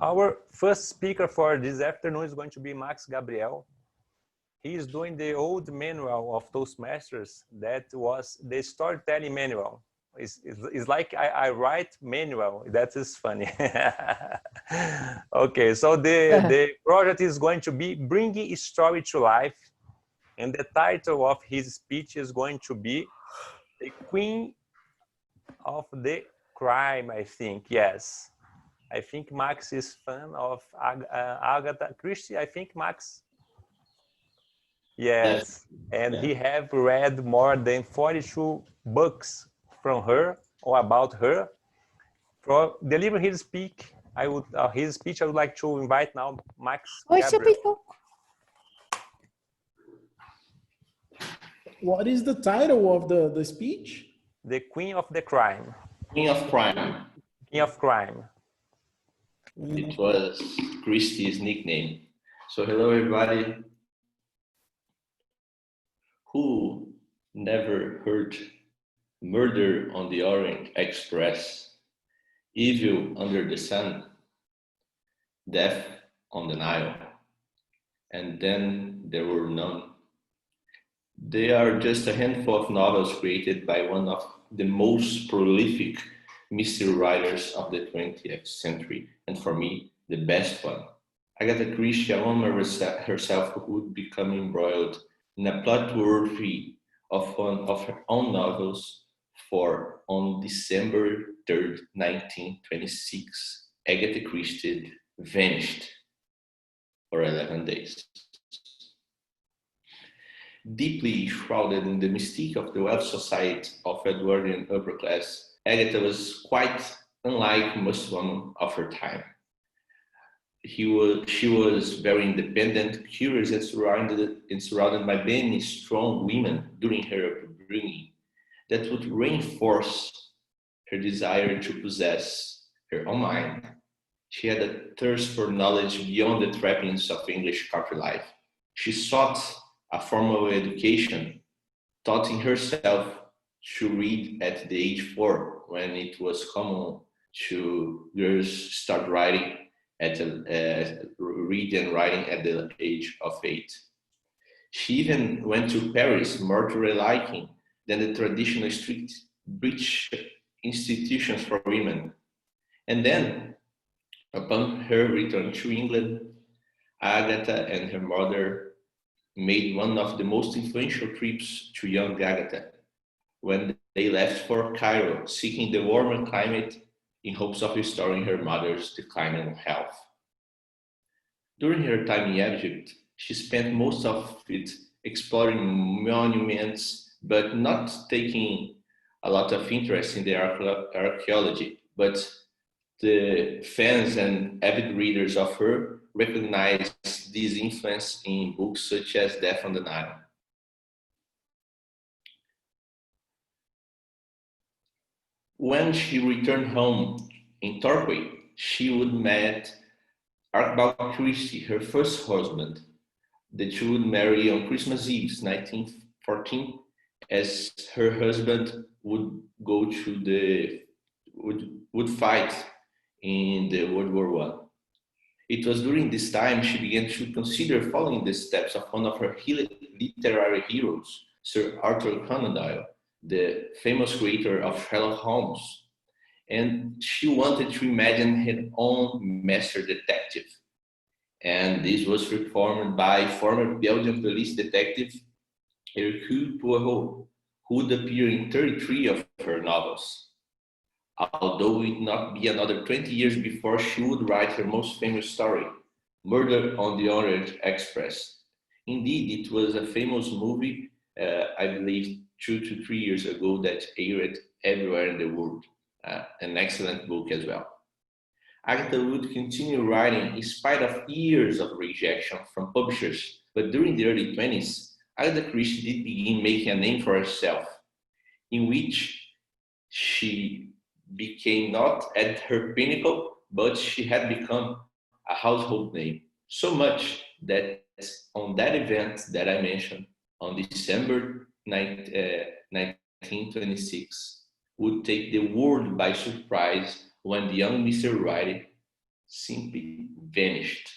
Our first speaker for this afternoon is going to be Max Gabriel. He is doing the old manual of Toastmasters that was the storytelling manual. It's like I write manual. That is funny. Okay, so the project is going to be bringing a story to life. And the title of his speech is going to be The Queen of the Crime, I think. Yes. I think Max is fan of Agatha Christie. I think Max. Yes. And he have read more than 42 books from her or about her. For delivering his speech, I would like to invite now Max Gabriel. What is the title of the speech? The Queen of the Crime. Queen of Crime. King of Crime. It was Christie's nickname. So hello everybody. Who never heard Murder on the Orient Express, Evil under the Sun, Death on the Nile, and Then There Were None? They are just a handful of novels created by one of the most prolific mystery writers of the 20th century, and for me, the best one. Agatha Christie, a woman herself who would become embroiled in a plot worthy of one of her own novels, for on December 3rd, 1926, Agatha Christie vanished for 11 days. Deeply shrouded in the mystique of the wealth society of Edwardian upper class, Agatha was quite unlike most women of her time. She was very independent, curious, and surrounded by many strong women during her upbringing that would reinforce her desire to possess her own mind. She had a thirst for knowledge beyond the trappings of English country life. She sought a formal education, taught herself to read at the age 4, when it was common to girls start writing read and writing at the age of 8. She even went to Paris more to her liking than the traditional strict British institutions for women. And then, upon her return to England, Agatha and her mother made one of the most influential trips to young Agatha, when they left for Cairo, seeking the warmer climate in hopes of restoring her mother's declining health. During her time in Egypt, she spent most of it exploring monuments, but not taking a lot of interest in the archaeology. But the fans and avid readers of her recognize this influence in books such as Death on the Nile. When she returned home in Torquay, she would meet Archibald Christie, her first husband. The two would marry on Christmas Eve, 1914, as her husband would go to would fight in the World War I. It was during this time she began to consider following the steps of one of her literary heroes, Sir Arthur Conan Doyle, the famous creator of Sherlock Holmes, and she wanted to imagine her own master detective. And this was performed by former Belgian police detective Hercule Poirot, who would appear in 33 of her novels. Although it would not be another 20 years before she would write her most famous story, Murder on the Orient Express. Indeed, it was a famous movie, I believe 2 to 3 years ago, that aired everywhere in the world. An excellent book as well. Agatha would continue writing in spite of years of rejection from publishers, but during the early 20s, Agatha Christie did begin making a name for herself, in which she became not at her pinnacle, but she had become a household name. So much that on that event that I mentioned, on December 1926, would take the world by surprise when the young Mr. Wright simply vanished.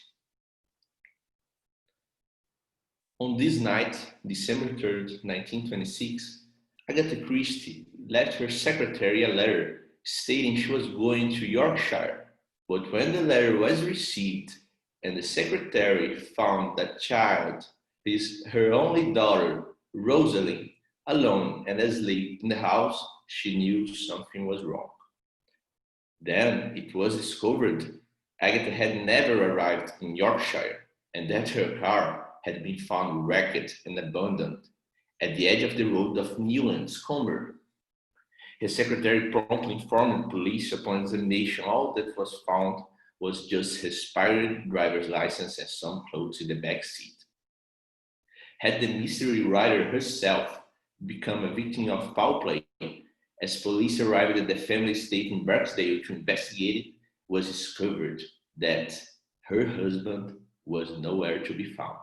On this night, December 3rd, 1926, Agatha Christie left her secretary a letter stating she was going to Yorkshire. But when the letter was received and the secretary found that child, her only daughter, Rosalind, alone and asleep in the house, she knew something was wrong. Then it was discovered Agatha had never arrived in Yorkshire and that her car had been found wrecked and abandoned at the edge of the road of Newlands, Comer. His secretary promptly informed police upon examination all that was found was just his pirated driver's license and some clothes in the back seat. Had the mystery writer herself become a victim of foul play, as police arrived at the family estate in Barksdale to investigate it, was discovered that her husband was nowhere to be found.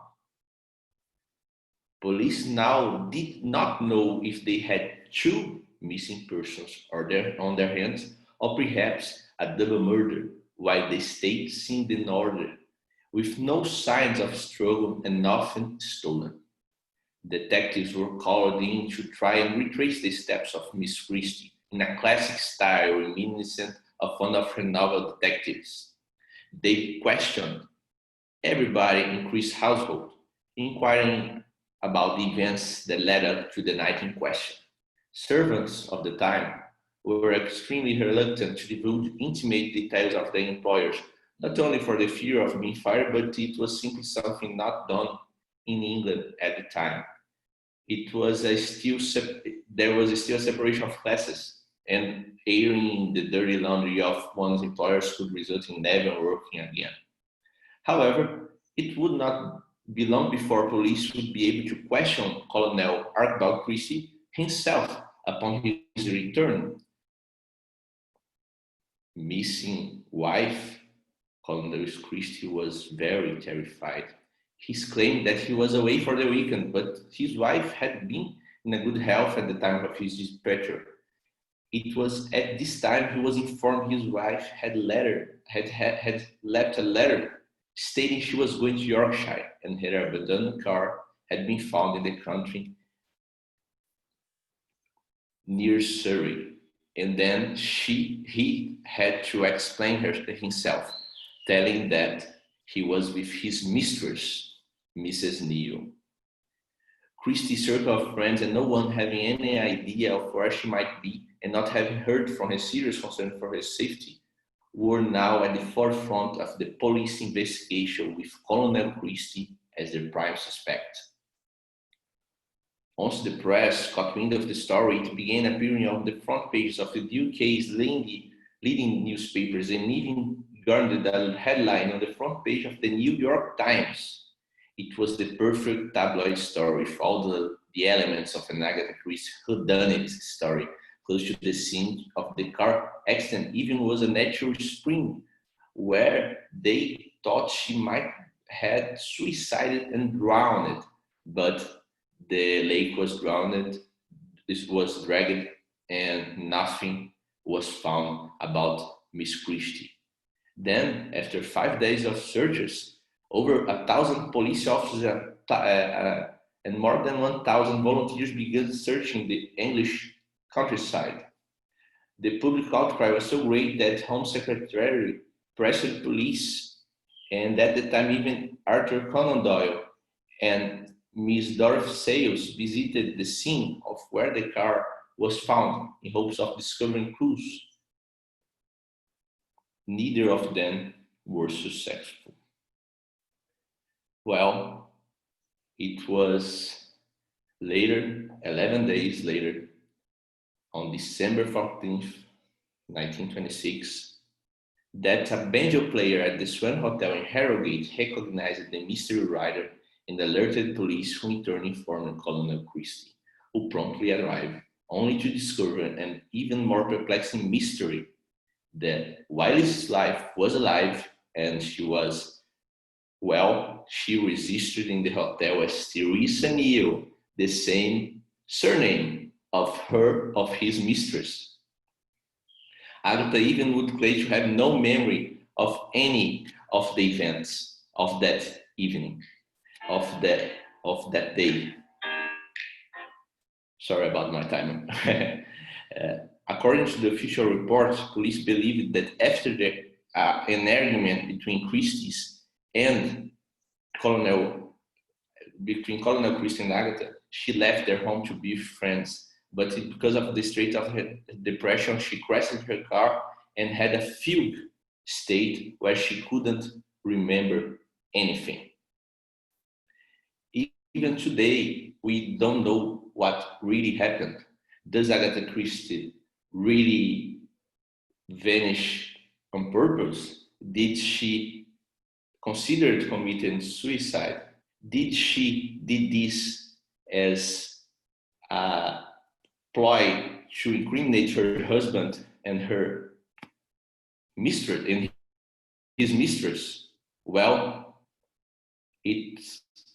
Police now did not know if they had two missing persons on their hands, or perhaps a double murder, while the state seemed in order, with no signs of struggle and nothing stolen. Detectives were called in to try and retrace the steps of Miss Christie in a classic style reminiscent of one of her novel detectives. They questioned everybody in Christie's household, inquiring about the events that led up to the night in question. Servants of the time were extremely reluctant to divulge intimate details of their employers, not only for the fear of being fired, but it was simply something not done in England at the time. There was still a separation of classes, and airing the dirty laundry of one's employers could result in never working again. However, it would not be long before police would be able to question Colonel Archibald Christie himself upon his return. Missing wife, Colonel Christie was very terrified. He claimed that he was away for the weekend, but his wife had been in a good health at the time of his departure. It was at this time he was informed his wife had left a letter stating she was going to Yorkshire and her abandoned car had been found in the country near Surrey. And then he had to explain himself, telling that he was with his mistress, Mrs. Neal. Christie's circle of friends and no one having any idea of where she might be and not having heard from her serious concern for her safety were now at the forefront of the police investigation with Colonel Christie as their prime suspect. Once the press caught wind of the story, it began appearing on the front pages of the UK's leading newspapers and even garnered a headline on the front page of the New York Times. It was the perfect tabloid story for all the elements of an Agatha Christie whodunit story. Close to the scene of the car accident even was a natural spring where they thought she might have suicided and drowned, but the lake was drowned, this was dragged, and nothing was found about Miss Christie. Then, after 5 days of searches, over 1,000 police officers and more than 1,000 volunteers began searching the English countryside. The public outcry was so great that Home Secretary pressed police, and at the time even Arthur Conan Doyle and Miss Dorothy Sayles visited the scene of where the car was found in hopes of discovering clues. Neither of them were successful. Well, it was later, 11 days later, on December 14th, 1926, that a banjo player at the Swan Hotel in Harrogate recognized the mystery writer and alerted police, who in turn informed Colonel Christie, who promptly arrived, only to discover an even more perplexing mystery, that while his life was alive and she was well, she registered in the hotel as Teresa Neal, the same surname of his mistress. Agatha even would claim to have no memory of any of the events of that evening, of that day. Sorry about my timing. According to the official report, police believed that after an argument between Christie and Colonel Christie and Agatha, she left their home to be friends. But because of the state of her depression, she crashed her car and had a fugue state where she couldn't remember anything. Even today, we don't know what really happened. Does Agatha Christie really vanish on purpose? Did she consider committing suicide? Did she did this as a ploy to incriminate her husband and her mistress and his mistress? Well,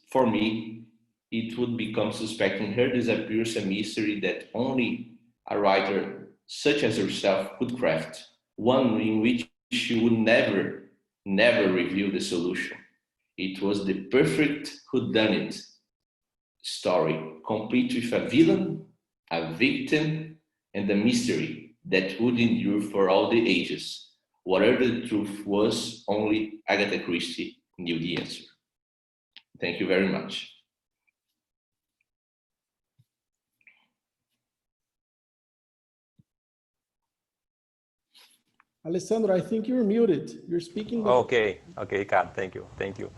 for me, it would become suspecting her disappearance a mystery that only a writer such as herself could craft, one in which she would never reveal the solution. It was the perfect whodunit story, complete with a villain, a victim, and a mystery that would endure for all the ages. Whatever the truth was, only Agatha Christie knew the answer. Thank you very much. Alessandro, I think you're muted. You're speaking. Okay, Kat, thank you.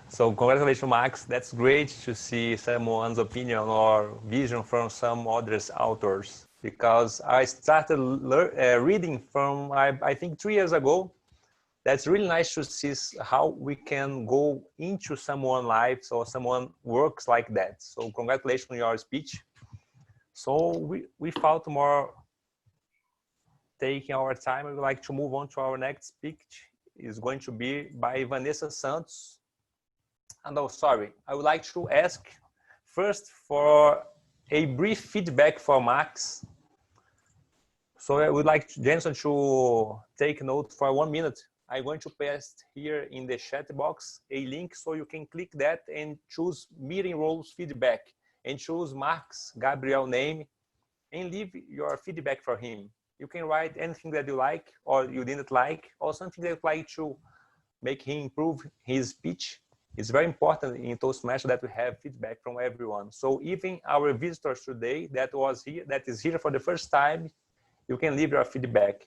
So congratulations, Max. That's great to see someone's opinion or vision from some other authors, because I started reading from, I think 3 years ago. That's really nice to see how we can go into someone's lives or someone works like that. So congratulations on your speech. So we felt more taking our time. We would like to move on to our next speech. Is going to be by Vanessa Santos. And oh, sorry, I would like to ask first for a brief feedback for Max. So I would like Jensen to take note for 1 minute. I'm going to paste here in the chat box a link so you can click that and choose meeting roles feedback and choose Max Gabriel name and leave your feedback for him. You can write anything that you like or you didn't like, or something that you'd like to make him improve his speech. It's very important in Toastmasters that we have feedback from everyone. So even our visitors today that is here for the first time, you can leave your feedback.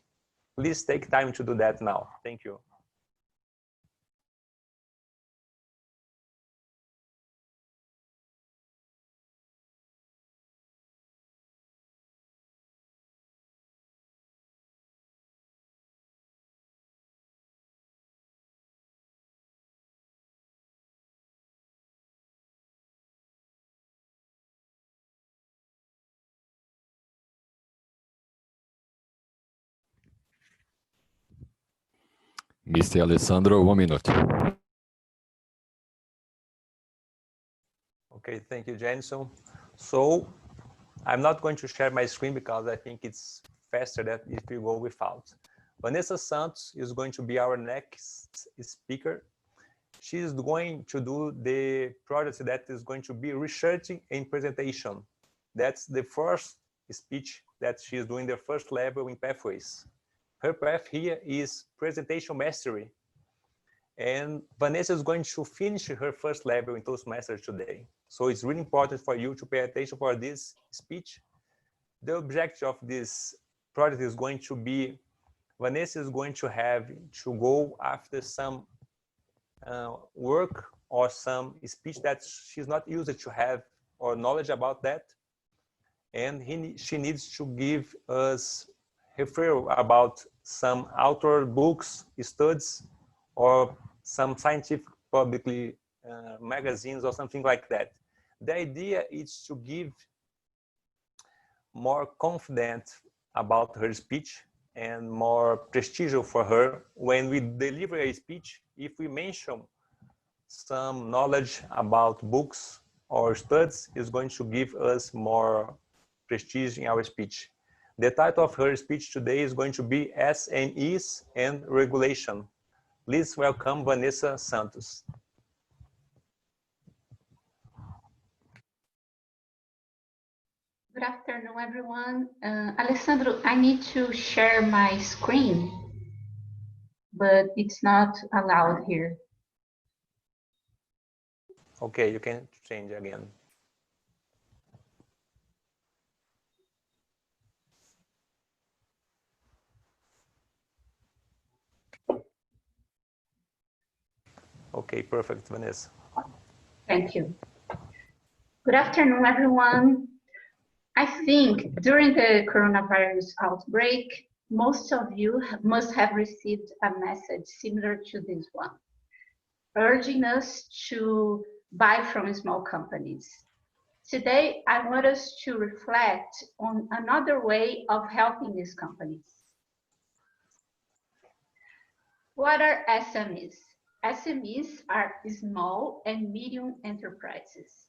Please take time to do that now. Thank you. Mr. Alessandro, 1 minute. Okay, thank you, Jensen. So I'm not going to share my screen because I think it's faster than if we go without. Vanessa Santos is going to be our next speaker. She is going to do the project that is going to be researching and presentation. That's the first speech that she is doing, the first level in Pathways. Her path here is presentation mastery. And Vanessa is going to finish her first level in Toastmasters today. So it's really important for you to pay attention for this speech. The objective of this project is going to be, Vanessa is going to have to go after some work or some speech that she's not used to have or knowledge about that. And she needs to give us referral about some author books, studies, or some scientific publicly magazines or something like that. The idea is to give more confidence about her speech and more prestigious for her when we deliver a speech. If we mention some knowledge about books or studies, is going to give us more prestige in our speech. The title of her speech today is going to be S and Is and Regulation. Please welcome Vanessa Santos. Good afternoon, everyone. Alessandro, I need to share my screen, but it's not allowed here. Okay, you can change again. Okay, perfect, Vanessa. Thank you. Good afternoon, everyone. I think during the coronavirus outbreak, most of you must have received a message similar to this one, urging us to buy from small companies. Today, I want us to reflect on another way of helping these companies. What are SMEs? SMEs are small and medium enterprises.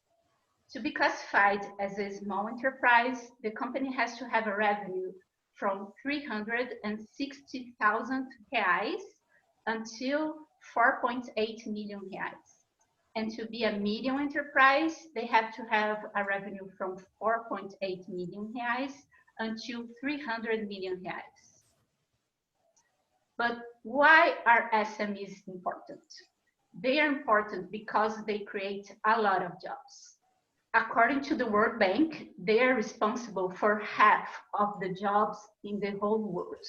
To be classified as a small enterprise, the company has to have a revenue from 360,000 reais until 4.8 million reais. And to be a medium enterprise, they have to have a revenue from 4.8 million reais until 300 million reais. But why are SMEs important? They are important because they create a lot of jobs. According to the World Bank, they are responsible for half of the jobs in the whole world.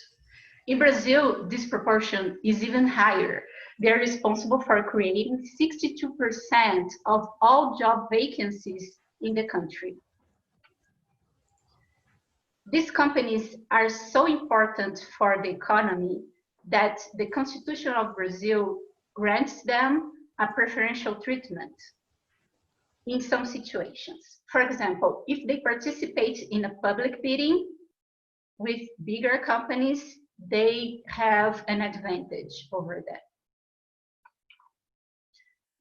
In Brazil, this proportion is even higher. They are responsible for creating 62% of all job vacancies in the country. These companies are so important for the economy that the Constitution of Brazil grants them a preferential treatment in some situations. For example, if they participate in a public bidding with bigger companies, they have an advantage over them.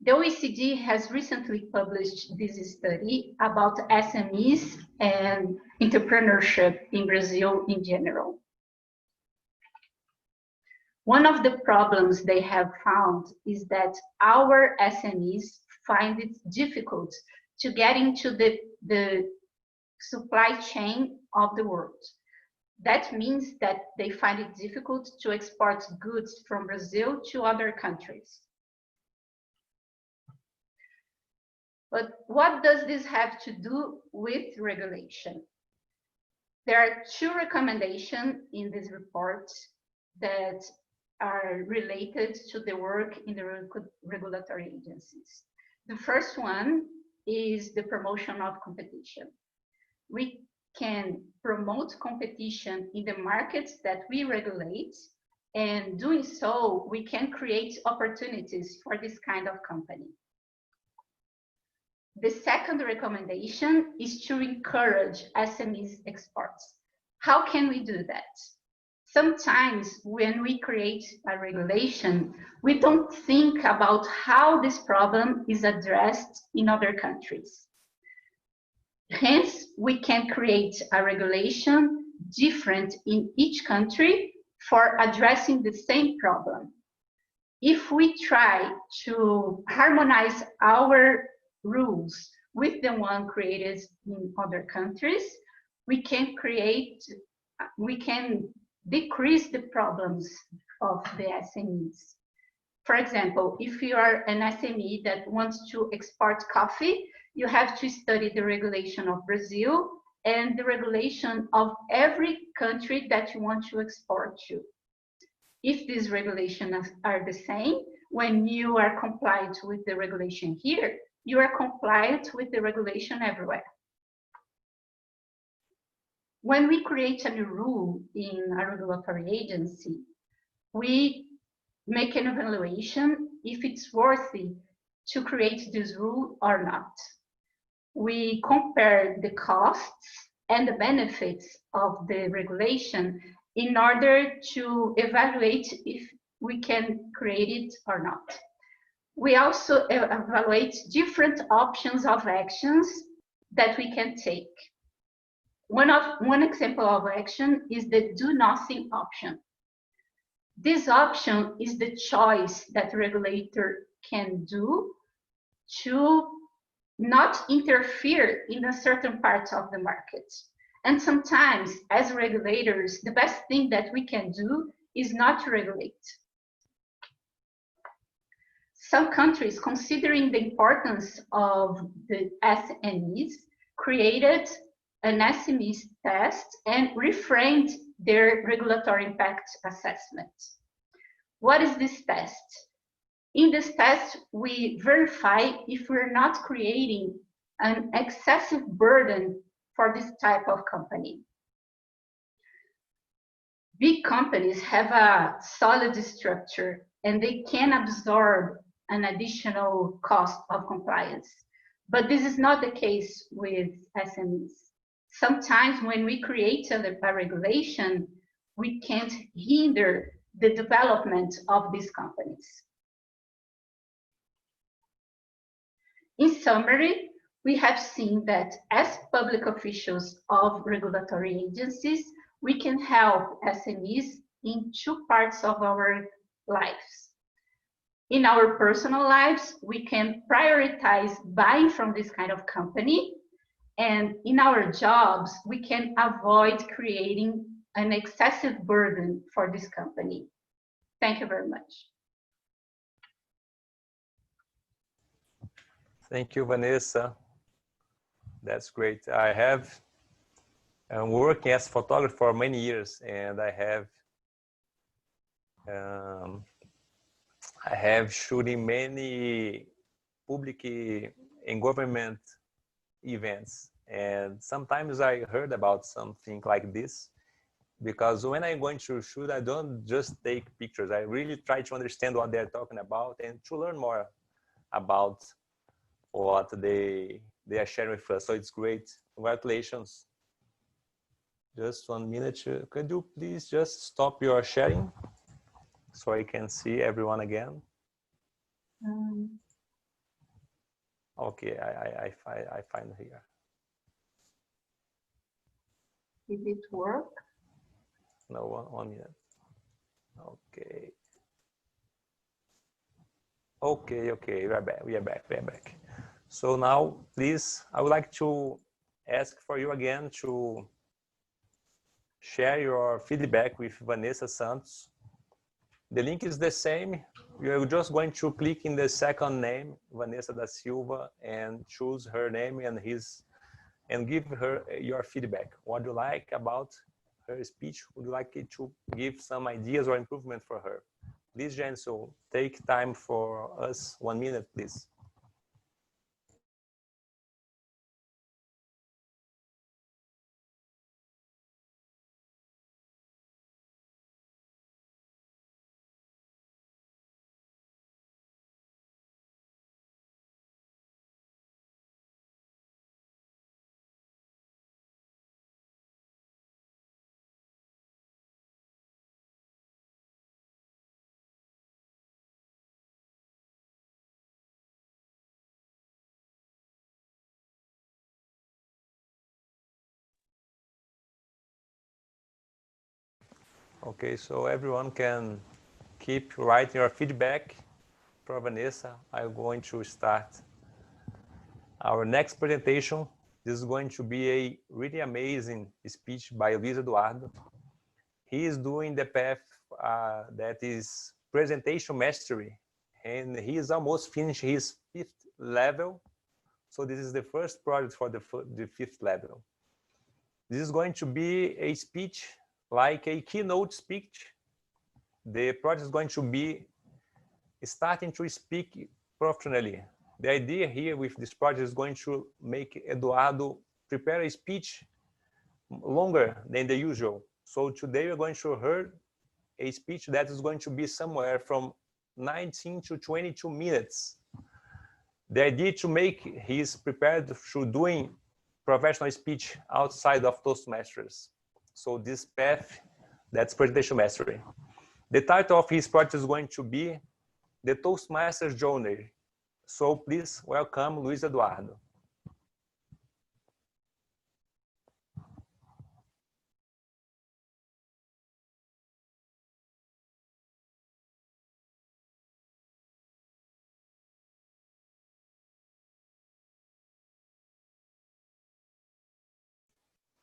The OECD has recently published this study about SMEs and entrepreneurship in Brazil in general. One of the problems they have found is that our SMEs find it difficult to get into the supply chain of the world. That means that they find it difficult to export goods from Brazil to other countries. But what does this have to do with regulation? There are two recommendations in this report that are related to the work in the regulatory agencies. The first one is the promotion of competition. We can promote competition in the markets that we regulate, and doing so, we can create opportunities for this kind of company. The second recommendation is to encourage SMEs exports. How can we do that? Sometimes when we create a regulation, we don't think about how this problem is addressed in other countries. Hence, we can create a regulation different in each country for addressing the same problem. If we try to harmonize our rules with the one created in other countries, we can decrease the problems of the SMEs. For example, if you are an SME that wants to export coffee, you have to study the regulation of Brazil and the regulation of every country that you want to export to. If these regulations are the same, when you are compliant with the regulation here, you are compliant with the regulation everywhere. When we create a new rule in a regulatory agency, we make an evaluation if it's worthy to create this rule or not. We compare the costs and the benefits of the regulation in order to evaluate if we can create it or not. We also evaluate different options of actions that we can take. One example of action is the do nothing option. This option is the choice that the regulator can do to not interfere in a certain part of the market. And sometimes, as regulators, the best thing that we can do is not to regulate. Some countries, considering the importance of the SMEs, created an SMEs test and reframed their regulatory impact assessment. What is this test? In this test, we verify if we're not creating an excessive burden for this type of company. Big companies have a solid structure and they can absorb an additional cost of compliance. But this is not the case with SMEs. Sometimes when we create a regulation, we can't hinder the development of these companies. In summary, we have seen that as public officials of regulatory agencies, we can help SMEs in two parts of our lives. In our personal lives, we can prioritize buying from this kind of company. And in our jobs, we can avoid creating an excessive burden for this company. Thank you very much. Thank you, Vanessa. That's great. I'm working as a photographer for many years, and I have shooting many public and government events, and sometimes I heard about something like this, because when I'm going to shoot, I don't just take pictures. I really try to understand what they're talking about and to learn more about what they are sharing with us. So it's great. Congratulations. Just 1 minute. Could you please just stop your sharing so I can see everyone again? Okay, I find here. Did it work? No, 1 minute. Okay. Okay, we are back. So now, please, I would like to ask for you again to share your feedback with Vanessa Santos. The link is the same. You're just going to click in the second name, Vanessa da Silva, and choose her name and give her your feedback. What do you like about her speech? Would you like it to give some ideas or improvement for her? Please, Jen, so take time for us. 1 minute, please. Okay, so everyone can keep writing your feedback for Vanessa. I'm going to start our next presentation. This is going to be a really amazing speech by Luis Eduardo. He is doing the path that is presentation mastery, and he is almost finished his 5th level. So this is the first project for the 5th level. This is going to be a speech like a keynote speech. The project is going to be starting to speak professionally. The idea here with this project is going to make Eduardo prepare a speech longer than the usual. So today we're going to hear a speech that is going to be somewhere from 19 to 22 minutes. The idea to make his prepared through doing professional speech outside of Toastmasters. So this path, that's presentation mastery. The title of his project is going to be The Toastmasters Journey. So please welcome Luis Eduardo.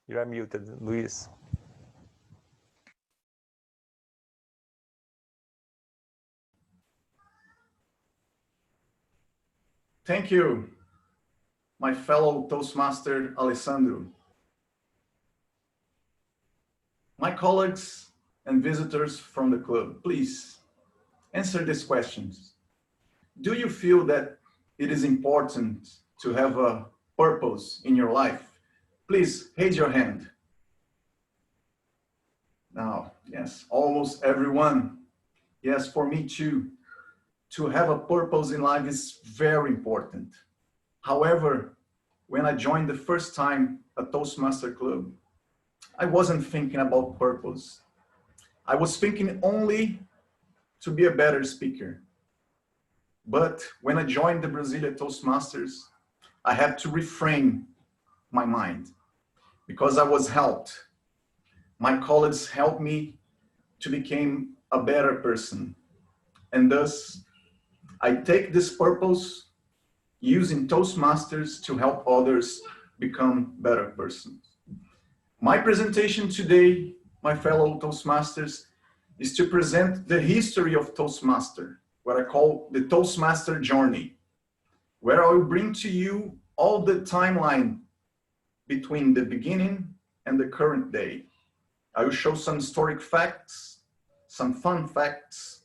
You are muted, Luis. Thank you, my fellow Toastmaster Alessandro. My colleagues and visitors from the club, please answer these questions. Do you feel that it is important to have a purpose in your life? Please raise your hand. Now, yes, almost everyone. Yes, for me too. To have a purpose in life is very important. However, when I joined the first time a Toastmaster club, I wasn't thinking about purpose. I was thinking only to be a better speaker. But when I joined the Brasília Toastmasters, I had to reframe my mind because I was helped. My colleagues helped me to become a better person. And thus, I take this purpose using Toastmasters to help others become better persons. My presentation today, my fellow Toastmasters, is to present the history of Toastmaster, what I call the Toastmaster journey, where I will bring to you all the timeline between the beginning and the current day. I will show some historic facts, some fun facts,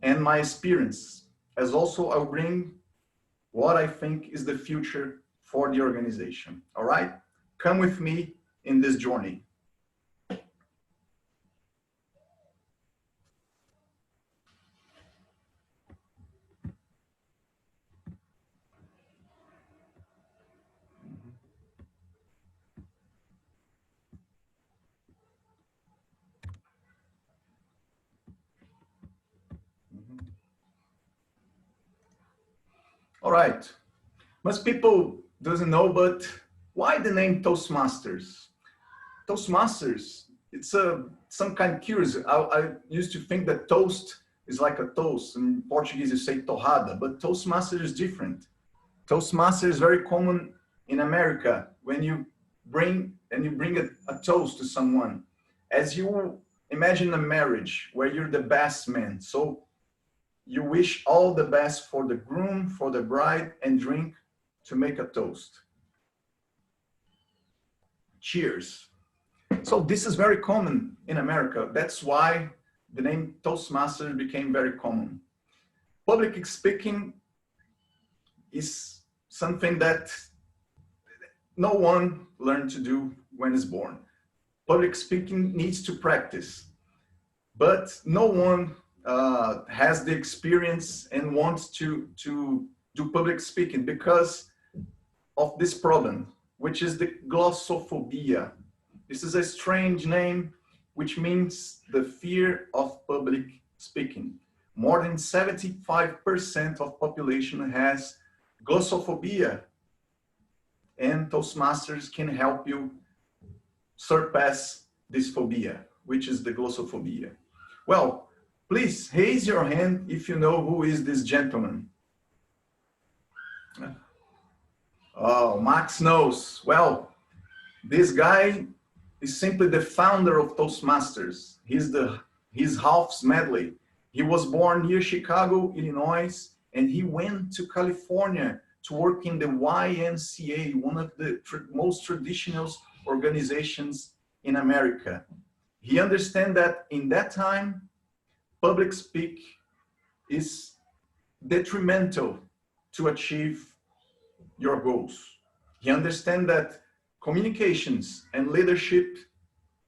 and my experience, as also I'll bring what I think is the future for the organization. All right? Come with me in this journey. All right. Most people doesn't know, but why the name Toastmasters? Toastmasters, it's some kind of curious. I used to think that toast is like a toast. In Portuguese, you say torrada, but Toastmaster is different. Toastmaster is very common in America when you bring a toast to someone. As you imagine a marriage where you're the best man. So you wish all the best for the groom, for the bride, and drink to make a toast. Cheers. So this is very common in America. That's why the name Toastmaster became very common. Public speaking is something that no one learned to do when is born. Public speaking needs to practice, but no one has the experience and wants to do public speaking because of this problem, which is the glossophobia. This is a strange name, which means the fear of public speaking. More than 75% of population has glossophobia, and Toastmasters can help you surpass this phobia, which is the glossophobia. Well, please raise your hand if you know who is this gentleman. Oh, Max knows. Well, this guy is simply the founder of Toastmasters. He's half medley. He was born near Chicago, Illinois, and he went to California to work in the YMCA, one of the most traditional organizations in America. He understands that in that time, public speak is detrimental to achieve your goals. He understands that communications and leadership,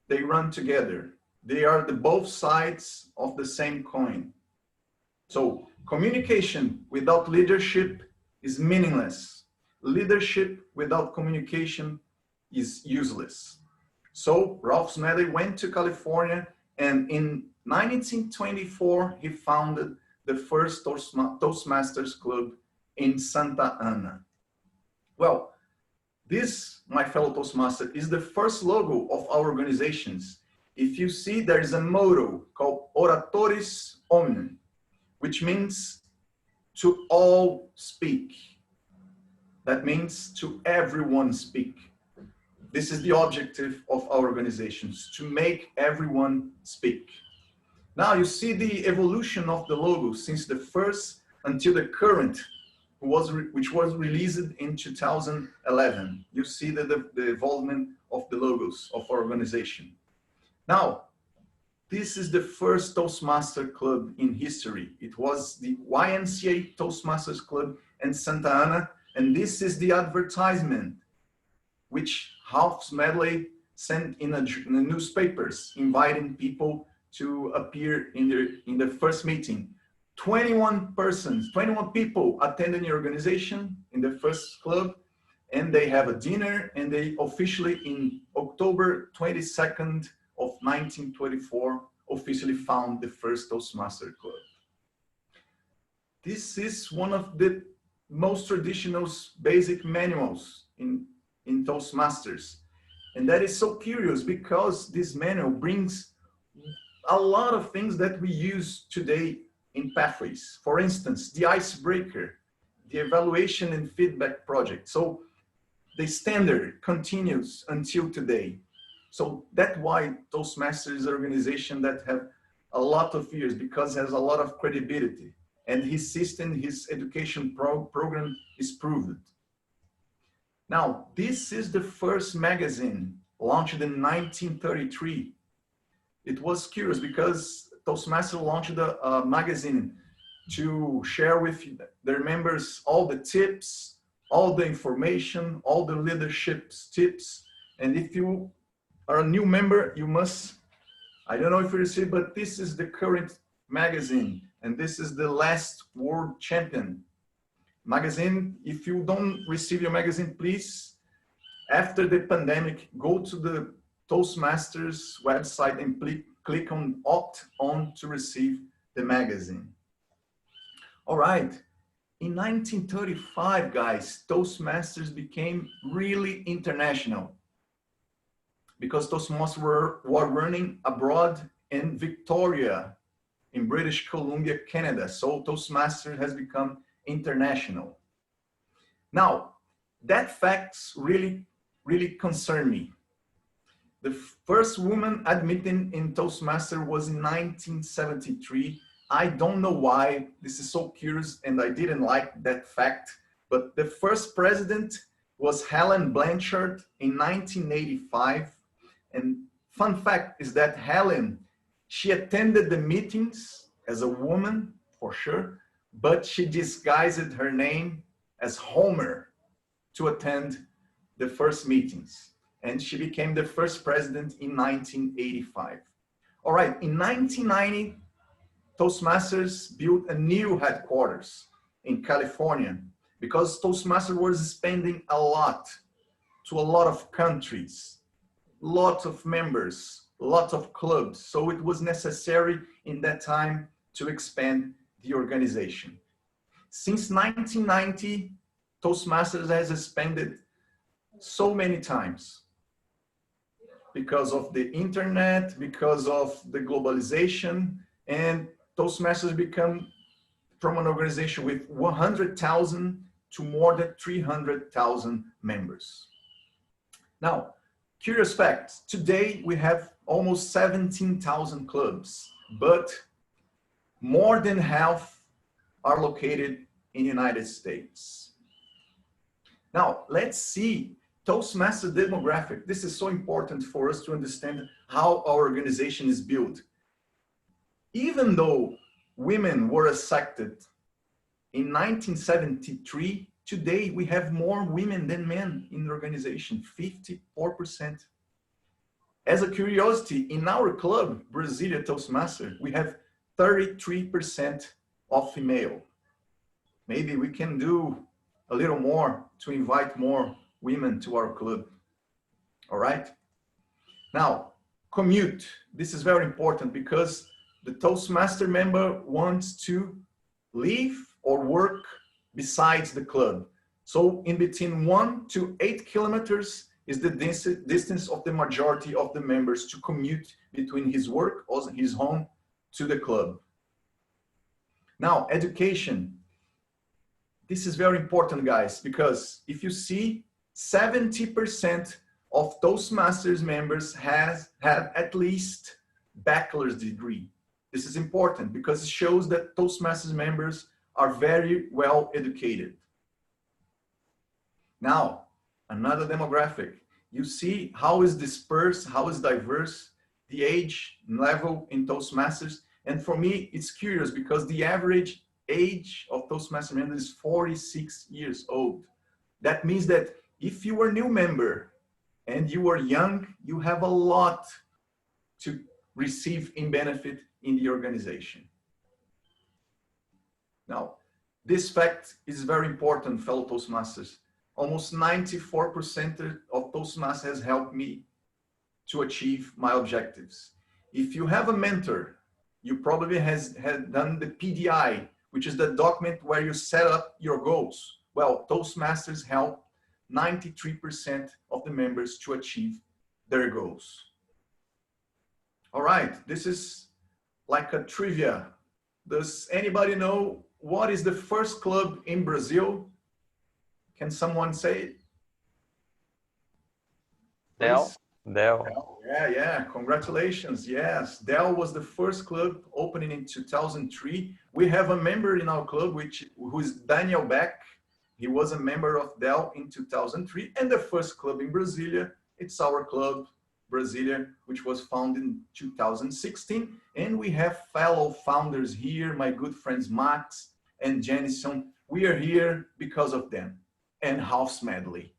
they run together. They are the both sides of the same coin. So communication without leadership is meaningless. Leadership without communication is useless. So Ralph Smedley went to California, and in 1924, he founded the first Toastmasters Club in Santa Ana. Well, this, my fellow Toastmaster, is the first logo of our organizations. If you see, there is a motto called Oratoris Omnium, which means to all speak. That means to everyone speak. This is the objective of our organizations, to make everyone speak. Now you see the evolution of the logo since the first until the current, which was released in 2011. You see the evolvement of the logos of our organization. Now, this is the first Toastmaster Club in history. It was the YMCA Toastmasters Club in Santa Ana, and this is the advertisement which Ralph Smedley sent in the newspapers, inviting people to appear in the first meeting. 21 people attended the organization in the first club, and they have a dinner, and they officially, in October 22nd of 1924, officially found the first Toastmaster Club. This is one of the most traditional basic manuals in Toastmasters. And that is so curious because this manual brings a lot of things that we use today in pathways. For instance, the icebreaker, the evaluation and feedback project. So the standard continues until today. So that's why Toastmasters is an organization that have a lot of years, because it has a lot of credibility, and his system, his education program is proven. Now, this is the first magazine launched in 1933. It was curious because Toastmasters launched a magazine to share with their members all the tips, all the information, all the leadership tips. And if you are a new member, you must, I don't know if you receive, but this is the current magazine. And this is the last world champion magazine. If you don't receive your magazine, please, after the pandemic, go to the Toastmasters website and click on opt on to receive the magazine. All right. In 1935, guys, Toastmasters became really international because Toastmasters were running abroad in Victoria, in British Columbia, Canada. So Toastmasters has become international. Now, that facts really concern me. The first woman admitted in Toastmasters was in 1973. I don't know why. This is so curious, and I didn't like that fact. But the first president was Helen Blanchard in 1985. And fun fact is that Helen, she attended the meetings as a woman, for sure, but she disguised her name as Homer to attend the first meetings. And she became the first president in 1985. All right, in 1990, Toastmasters built a new headquarters in California because Toastmasters was spending a lot to a lot of countries, lots of members, lots of clubs. So it was necessary in that time to expand the organization. Since 1990, Toastmasters has expanded so many times because of the internet, because of the globalization, and Toastmasters become from an organization with 100,000 to more than 300,000 members. Now, curious fact, today we have almost 17,000 clubs, but more than half are located in the United States. Now, let's see Toastmasters demographic. This is so important for us to understand how our organization is built. Even though women were accepted in 1973, today we have more women than men in the organization, 54%. As a curiosity, in our club, Brasília Toastmasters, we have 33% of female. Maybe we can do a little more to invite more women to our club. All right. Now, commute. This is very important because the Toastmaster member wants to live or work besides the club. So in between 1 to 8 kilometers is the distance of the majority of the members to commute between his work or his home to the club. Now, education. This is very important, guys, because if you see 70% of Toastmasters members have at least bachelor's degree. This is important because it shows that Toastmasters members are very well educated. Now, another demographic. You see how is dispersed, how is diverse the age level in Toastmasters. And for me, it's curious because the average age of Toastmasters members is 46 years old. That means that if you are a new member and you are young, you have a lot to receive in benefit in the organization. Now, this fact is very important, fellow Toastmasters. Almost 94% of Toastmasters has helped me to achieve my objectives. If you have a mentor, you probably had done the PDI, which is the document where you set up your goals. Well, Toastmasters help 93% of the members to achieve their goals. All right, this is like a trivia. Does anybody know what is the first club in Brazil? Can someone say it? Del. Yeah, congratulations. Yes, Del was the first club opening in 2003. We have a member in our club, who is Daniel Beck. He was a member of Del in 2003. And the first club in Brasília, it's our club, Brasília, which was founded in 2016. And we have fellow founders here, my good friends Max and Jenison. We are here because of them. And House Medley.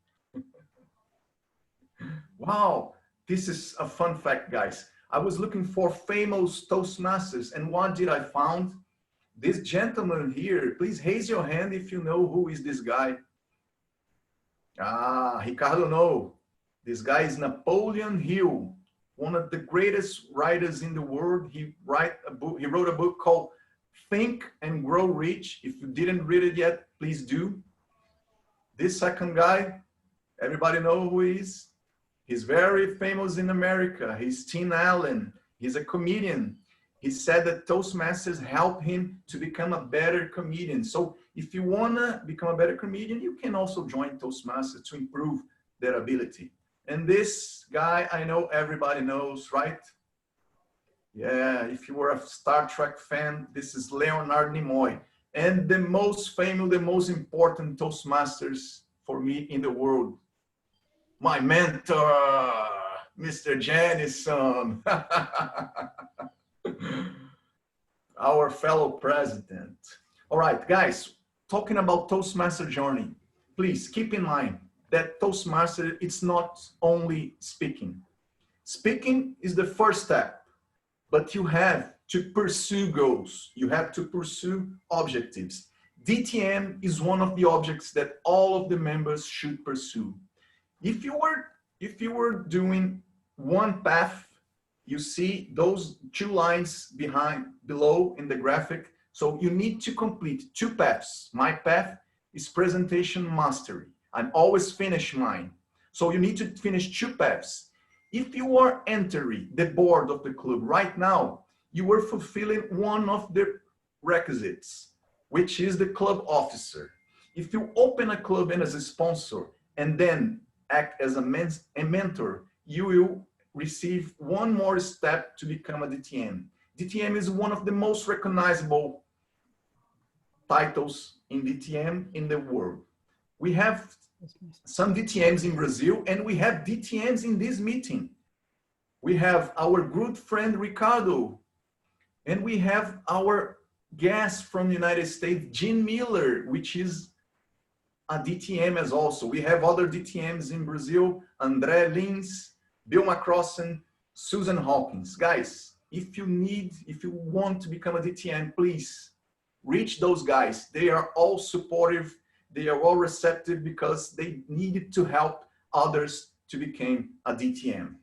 Wow, this is a fun fact, guys. I was looking for famous Toastmasters, and what did I find? This gentleman here, please raise your hand if you know who is this guy. Ah, Ricardo, no. This guy is Napoleon Hill, one of the greatest writers in the world. He wrote a book called Think and Grow Rich. If you didn't read it yet, please do. This second guy, everybody know who he is? He's very famous in America. He's Tim Allen. He's a comedian. He said that Toastmasters help him to become a better comedian. So if you want to become a better comedian, you can also join Toastmasters to improve their ability. And this guy, I know everybody knows, right? Yeah, if you were a Star Trek fan, this is Leonard Nimoy. And the most famous, the most important Toastmasters for me in the world, my mentor, Mr. Jenison, our fellow president. All right, guys, talking about Toastmaster journey, please keep in mind that Toastmaster, it's not only speaking. Speaking is the first step, but you have to pursue goals. You have to pursue objectives. DTM is one of the objects that all of the members should pursue. If you were doing one path, you see those two lines below in the graphic. So you need to complete two paths. My path is presentation mastery. I'm always finish mine. So you need to finish two paths. If you are entering the board of the club right now, you are fulfilling one of the requisites, which is the club officer. If you open a club and as a sponsor and then act as a mentor, you will receive one more step to become a DTM. DTM is one of the most recognizable titles in DTM in the world. We have some DTMs in Brazil and we have DTMs in this meeting. We have our good friend Ricardo, and we have our guest from the United States, Gene Miller, which is a DTM as also. We have other DTMs in Brazil, André Lins, Bill McCrossan, Susan Hawkins. Guys, if you want to become a DTM, please reach those guys. They are all supportive. They are all receptive because they needed to help others to become a DTM.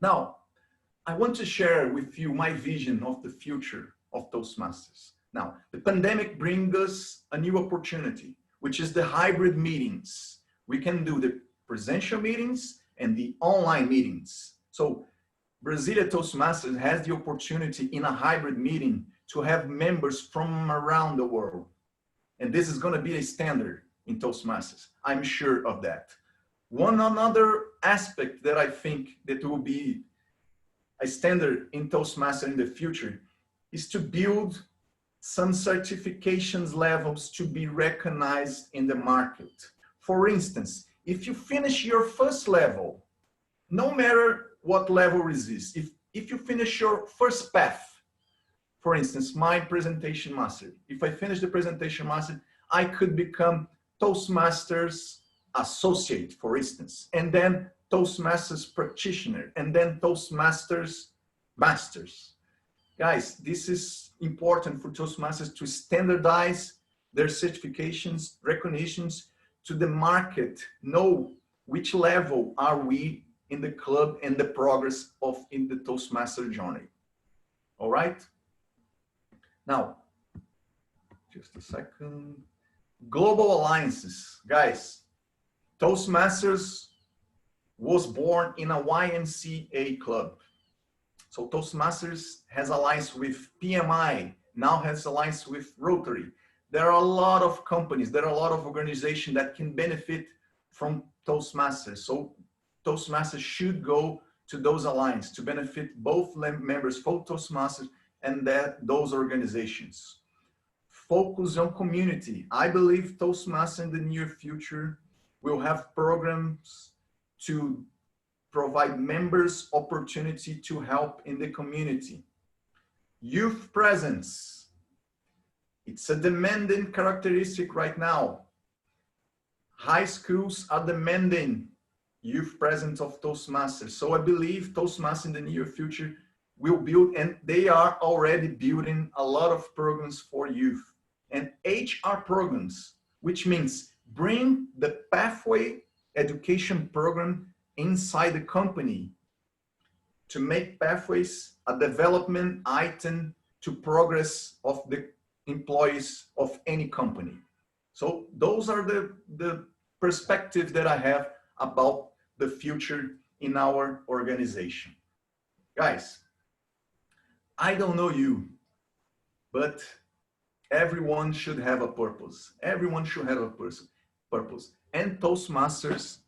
Now, I want to share with you my vision of the future of Toastmasters. Now, the pandemic brings us a new opportunity, which is the hybrid meetings. We can do the presential meetings and the online meetings. So Brasília Toastmasters has the opportunity in a hybrid meeting to have members from around the world. And this is going to be a standard in Toastmasters. I'm sure of that. One another aspect that I think that will be a standard in Toastmasters in the future is to build some certifications levels to be recognized in the market. For instance, if you finish your first level, no matter what level it is, if you finish your first path, for instance, my presentation master, if I finish the presentation master, I could become Toastmasters associate, for instance, and then Toastmasters practitioner, and then Toastmasters masters. Guys, this is important for Toastmasters to standardize their certifications, recognitions to the market, know which level are we in the club and the progress of in the Toastmaster journey. All right? Now, just a second. Global alliances. Guys, Toastmasters was born in a YMCA club. So Toastmasters has alliance with PMI, now has alliance with Rotary. There are a lot of companies, there are a lot of organizations that can benefit from Toastmasters. So Toastmasters should go to those alliances to benefit both members for Toastmasters and those organizations. Focus on community. I believe Toastmasters in the near future will have programs to provide members opportunity to help in the community. Youth presence. It's a demanding characteristic right now. High schools are demanding youth presence of Toastmasters. So I believe Toastmasters in the near future will build, and they are already building a lot of programs for youth. And HR programs, which means bring the pathway education program inside the company to make pathways a development item to progress of the employees of any company. So those are the perspectives that I have about the future in our organization. Guys, I don't know you, but everyone should have a purpose. Everyone should have a purpose. And Toastmasters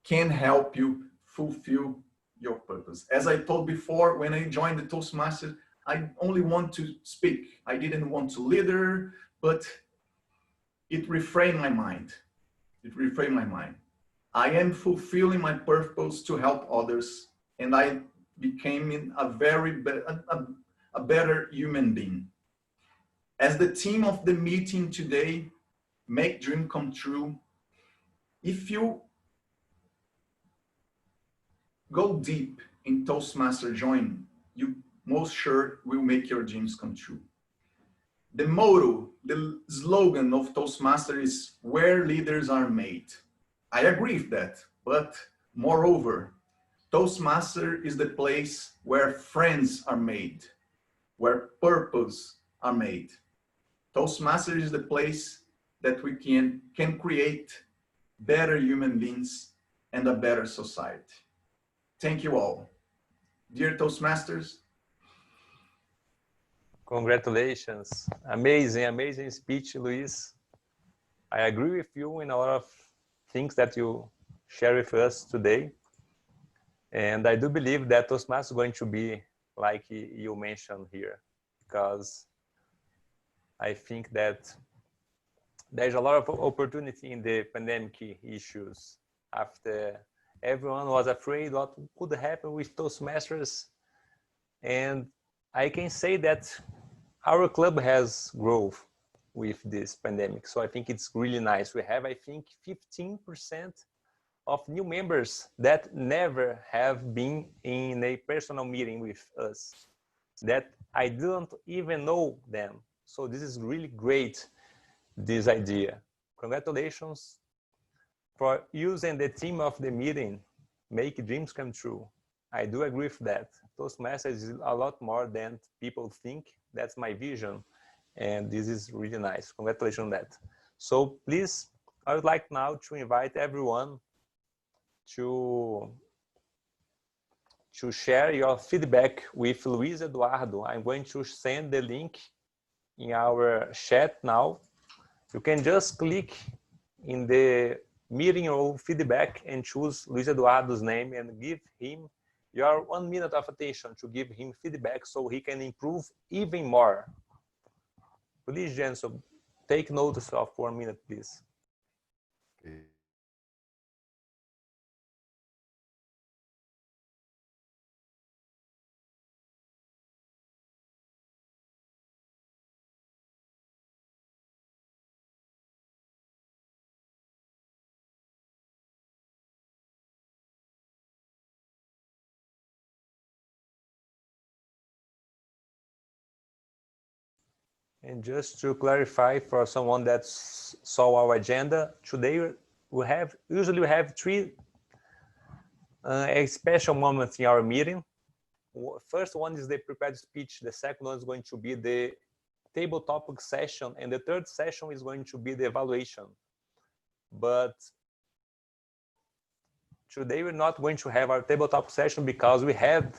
can help you fulfill your purpose. As I told before, when I joined the Toastmasters, I only want to speak. I didn't want to leader, but it reframed my mind. It reframed my mind. I am fulfilling my purpose to help others, and I became a better human being. As the theme of the meeting today, make dream come true. If you go deep in Toastmaster join, you most sure will make your dreams come true. The motto, the slogan of Toastmaster is where leaders are made. I agree with that, but moreover, Toastmaster is the place where friends are made, where purpose are made. Toastmaster is the place that we can create better human beings and a better society. Thank you all. Dear Toastmasters. Congratulations. Amazing, amazing speech, Luis. I agree with you in a lot of things that you share with us today. And I do believe that Toastmasters is going to be like you mentioned here, because I think that there's a lot of opportunity in the pandemic issues. After everyone was afraid what could happen with Toastmasters, and I can say that our club has grown with this pandemic. So I think it's really nice. We have, I think, 15% of new members that never have been in a personal meeting with us, that I didn't even know them. So this is really great, this idea. Congratulations for using the theme of the meeting, make dreams come true. I do agree with that. Toastmasters is a lot more than people think. That's my vision. And this is really nice. Congratulations on that. So please, I would like now to invite everyone to share your feedback with Luis Eduardo. I'm going to send the link in our chat now. You can just click in the meeting role feedback and choose Luis Eduardo's name and give him your 1 minute of attention to give him feedback so he can improve even more. Please, Jensen, take notice of 1 minute, please. Okay. And just to clarify for someone that saw our agenda, today usually we have three special moments in our meeting. First one is the prepared speech. The second one is going to be the table topic session. And the third session is going to be the evaluation. But today we're not going to have our table topic session because we had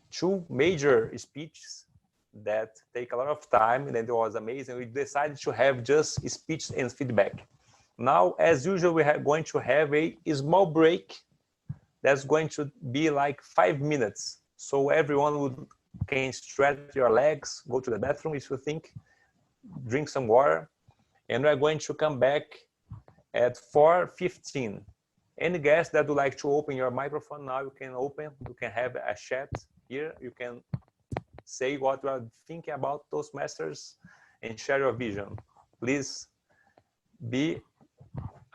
two major speeches that take a lot of time, and it was amazing. We decided to have just speech and feedback. Now, as usual, we are going to have a small break that's going to be like 5 minutes. So everyone can stretch your legs, go to the bathroom if you think, drink some water, and we're going to come back at 4:15. Any guest that would like to open your microphone now, you can open, you can have a chat here, you can say what you are thinking about Toastmasters and share your vision. Please be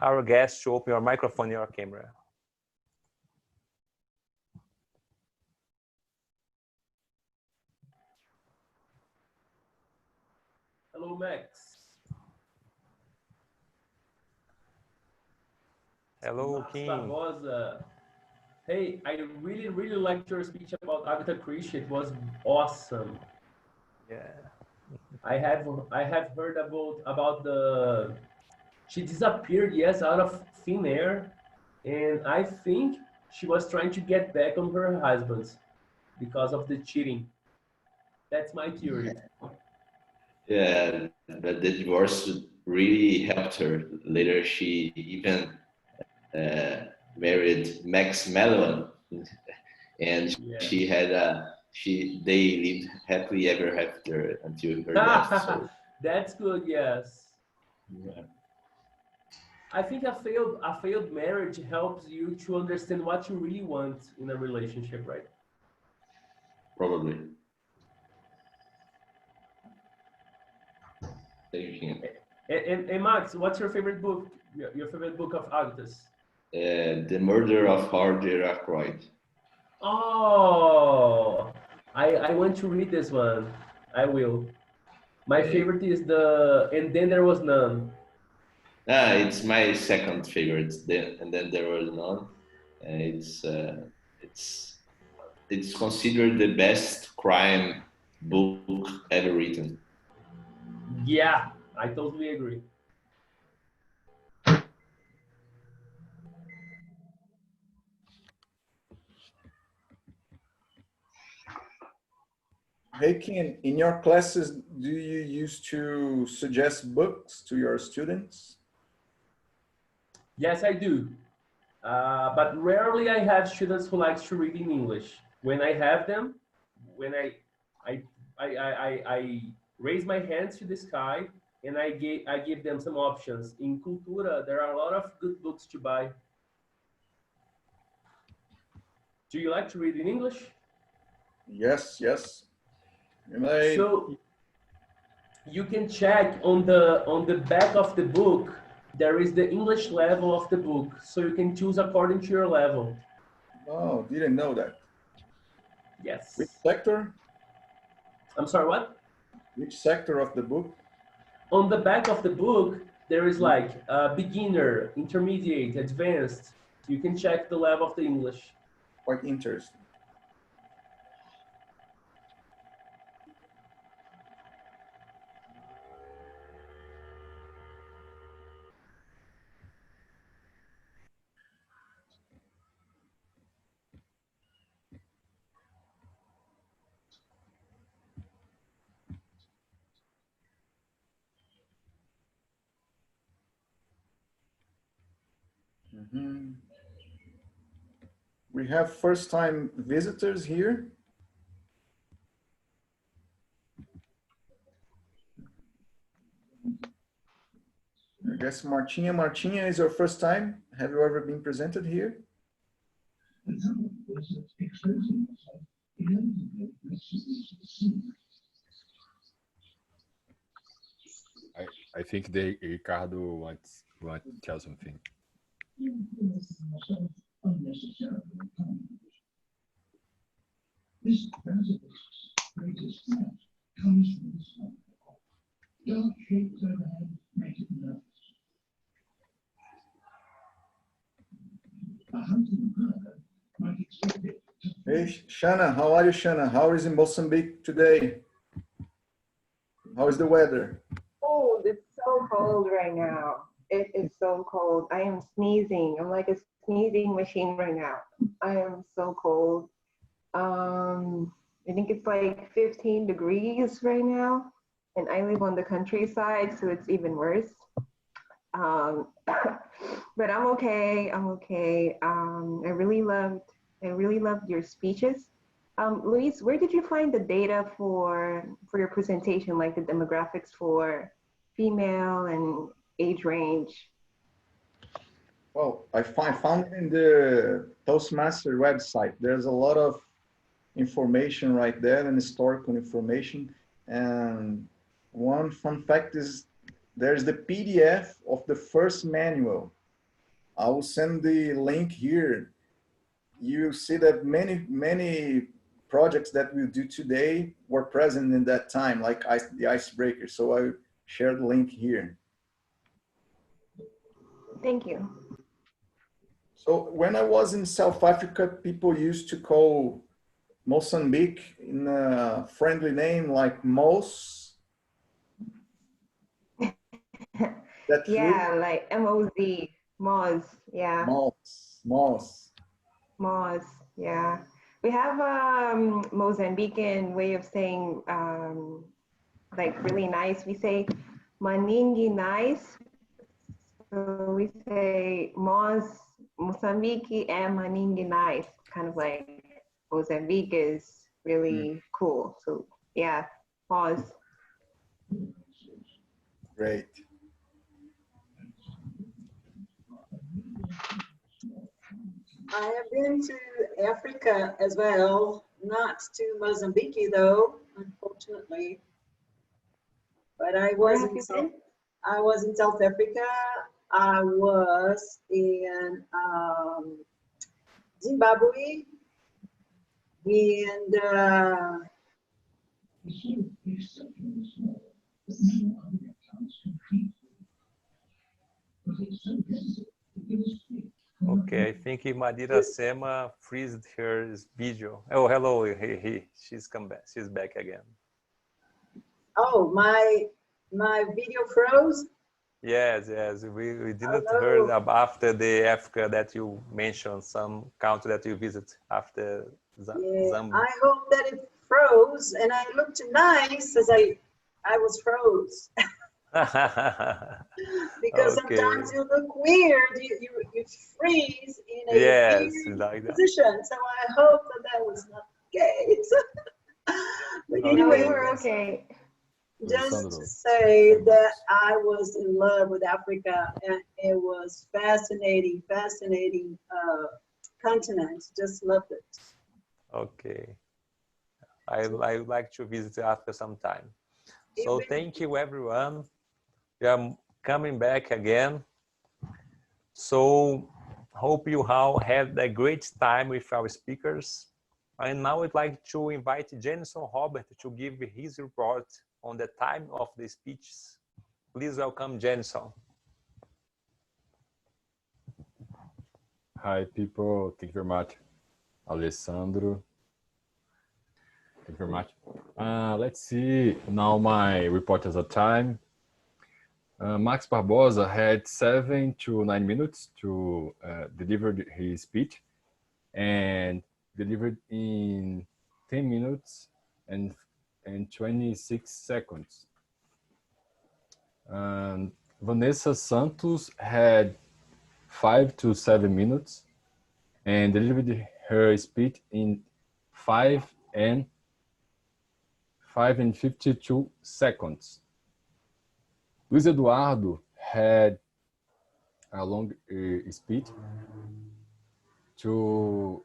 our guest to open your microphone and your camera. Hello, Max. Hello, Max King. Barbosa. Hey, I really liked your speech about Agatha Christie. It was awesome. Yeah. I have heard about she disappeared, yes, out of thin air, and I think she was trying to get back on her husband because of the cheating. That's my theory. Yeah, but the divorce really helped her. Later, she even married Max Mellon, and Yeah. they lived happily ever after until her death. So. That's good, yes. Yeah. I think a failed marriage helps you to understand what you really want in a relationship, right? Probably. Thank you. And Max, what's your favorite book? Your favorite book of Agatha's? The Murder of Hardy Ackroyd. Oh, I want to read this one. I will. My favorite is And Then There Was None. It's my second favorite. And Then There Was None. It's considered the best crime book ever written. Yeah, I totally agree. Hey, Ken, in your classes, do you used to suggest books to your students? Yes, I do. But rarely I have students who like to read in English. When I have them, when I raise my hands to the sky and I give them some options. In Cultura, there are a lot of good books to buy. Do you like to read in English? Yes. So you can check on the back of the book. There is the English level of the book, so you can choose according to your level. Oh, didn't know that. Yes. Which sector? I'm sorry, what? Which sector of the book? On the back of the book, there is like beginner, intermediate, advanced. You can check the level of the English. Quite interesting. Mhm. We have first-time visitors here. I guess Martinha. Martinha, is your first time? Have you ever been presented here? I think Ricardo wants to tell something. Hey, Shana, how are you, Shana? How is in Mozambique today? How is the weather? Cold. It's so cold right now. It is so cold. I am sneezing. I'm like a sneezing machine right now. I am so cold. I think it's like 15 degrees right now, and I live on the countryside, so it's even worse. But I'm okay. I'm okay. I really loved your speeches. Luis, where did you find the data for your presentation, like the demographics for female and age range? Well, I found it in the Toastmaster website. There's a lot of information right there and historical information. And one fun fact is there's the PDF of the first manual. I will send the link here. You see that many projects that we do today were present in that time, like the icebreaker. So I shared the link here. Thank you. So when I was in South Africa, people used to call Mozambique in a friendly name like Mos. Yeah, true? Like M-O-Z, Moz, yeah. Mos. Yeah. We have a Mozambican way of saying like really nice. We say maningi nice. So we say Mozambique and maningi nice. Kind of like Mozambique is really cool. So yeah, Moz. Great. I have been to Africa as well, not to Mozambique though, unfortunately. But I was in South Africa. I was in Zimbabwe and Okay, I think Madira Sema freezed her video. Oh, hello, she's come back. She's back again. Oh, my video froze? Yes, we didn't heard after the Africa that you mentioned, some country that you visit after Zambia. I hope that it froze and I looked nice as I was froze. Because sometimes you look weird, you freeze in a weird like position. So I hope that was not the case. But anyway, we're okay. Just to say that I was in love with Africa, and it was fascinating continent. Just loved it. Okay, I would like to visit after some time. So thank you, everyone. We are coming back again. So hope you all had a great time with our speakers. And now I'd like to invite Jenison Robert to give his report on the time of the speeches. Please welcome Jenison. Hi, people. Thank you very much, Alessandro. Thank you very much. Let's see now my report as a time. Max Barbosa had 7 to 9 minutes to deliver his speech and delivered in 10 minutes and 26 seconds. Vanessa Santos had 5 to 7 minutes and delivered her speech in 5 and 52 seconds. Luiz Eduardo had a long speech to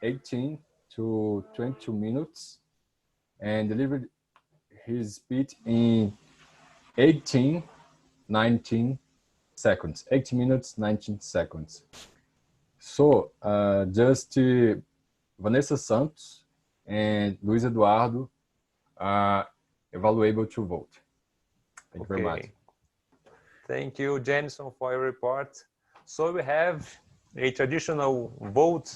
18 to 22 minutes and delivered his speech in 19 seconds. 18 minutes, 19 seconds. So, just Vanessa Santos and Luiz Eduardo are evaluable to vote. Thank you very much. Thank you, Jenison, for your report. So we have a traditional vote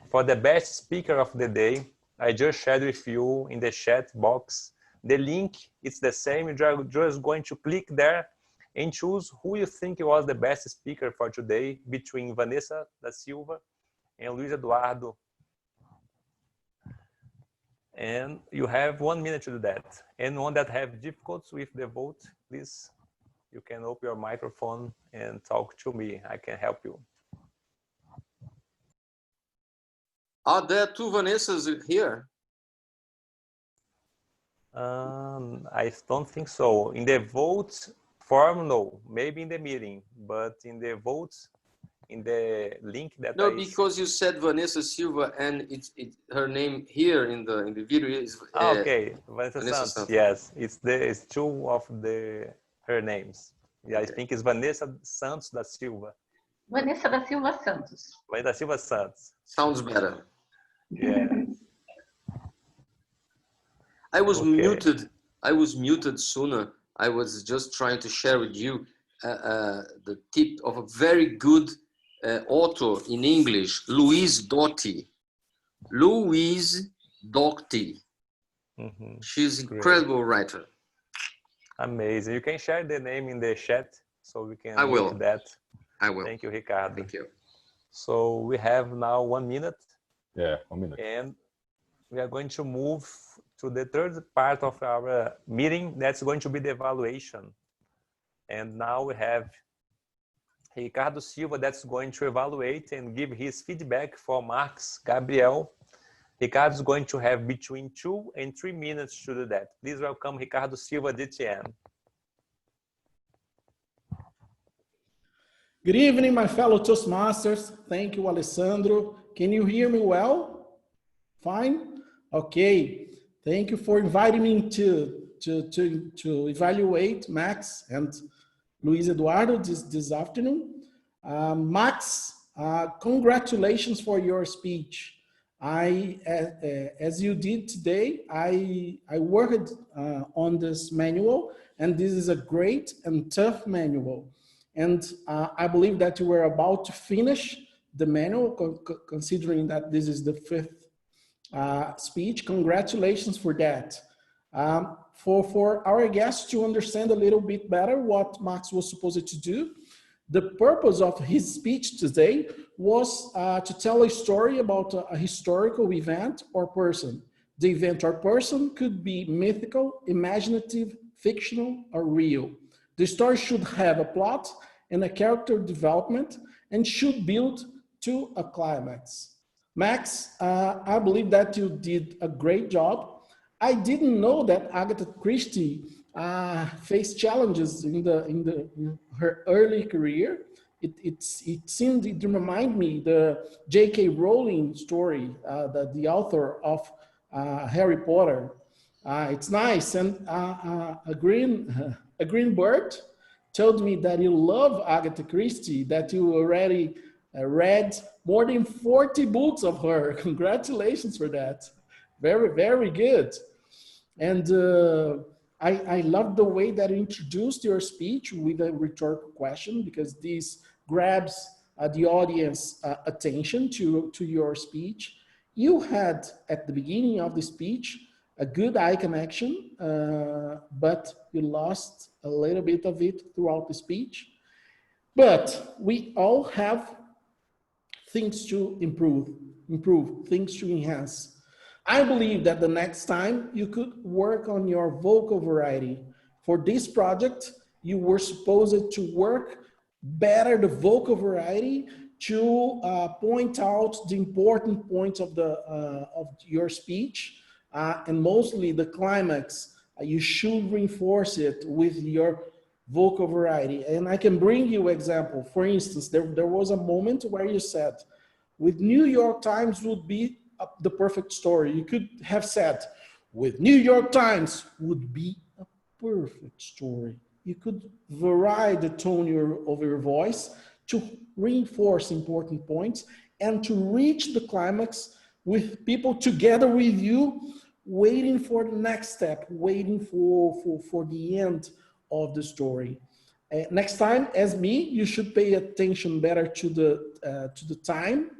for the best speaker of the day. I just shared with you in the chat box. The link is the same. You're just going to click there and choose who you think was the best speaker for today between Vanessa da Silva and Luiz Eduardo. And you have 1 minute to do that. Anyone that have difficulties with the vote, please, you can open your microphone and talk to me. I can help you. Are there two Vanessas here? I don't think so. In the vote form, no. Maybe in the meeting, but in the votes, in the link that because you said Vanessa Silva and her name here in the video is okay, Vanessa Santos. Yes, it's two of her names. Yeah, I think it's Vanessa Santos da Silva. Vanessa da Silva Santos. Vanessa da Silva Santos. Sounds better. Yeah. I was muted. I was muted sooner. I was just trying to share with you the tip of a very good author in English, Louise Doughty. Louise Doughty. She's an incredible writer. Amazing. You can share the name in the chat so we can look at that. I will. Thank you, Ricardo. Thank you. So we have now 1 minute. Yeah, 1 minute. And we are going to move to the third part of our meeting. That's going to be the evaluation. And now we have Ricardo Silva that's going to evaluate and give his feedback for Marcos Gabriel. Ricardo is going to have between 2 and 3 minutes to do that. Please welcome Ricardo Silva, DTN. Good evening, my fellow Toastmasters. Thank you, Alessandro. Can you hear me well? Fine? Okay. Thank you for inviting me to evaluate Max and Luis Eduardo this afternoon. Max, congratulations for your speech. As you did today, I worked on this manual, and this is a great and tough manual. And I believe that you were about to finish the manual, considering that this is the 5th speech. Congratulations for that. For our guests to understand a little bit better what Max was supposed to do, the purpose of his speech today was to tell a story about a historical event or person. The event or person could be mythical, imaginative, fictional, or real. The story should have a plot and a character development and should build to a climax. Max, I believe that you did a great job. I didn't know that Agatha Christie faced challenges in her early career. It reminded me the J.K. Rowling story, the author of Harry Potter. It's nice, and a green bird told me that you love Agatha Christie, that you already read more than 40 books of her. Congratulations for that. Very, very good. And I love the way that you introduced your speech with a rhetorical question, because this grabs the audience attention to your speech. You had, at the beginning of the speech, a good eye connection, but you lost a little bit of it throughout the speech. But we all have things to improve, things to enhance. I believe that the next time you could work on your vocal variety. For this project, you were supposed to work better the vocal variety to point out the important points of your speech, and mostly the climax. You should reinforce it with your vocal variety. And I can bring you example. For instance, there was a moment where you said, with New York Times would be the perfect story. You could have said, with New York Times would be a perfect story. You could vary the tone of your voice to reinforce important points and to reach the climax with people together with you, waiting for the next step, waiting for the end of the story. Next time, as me, you should pay attention better to the time.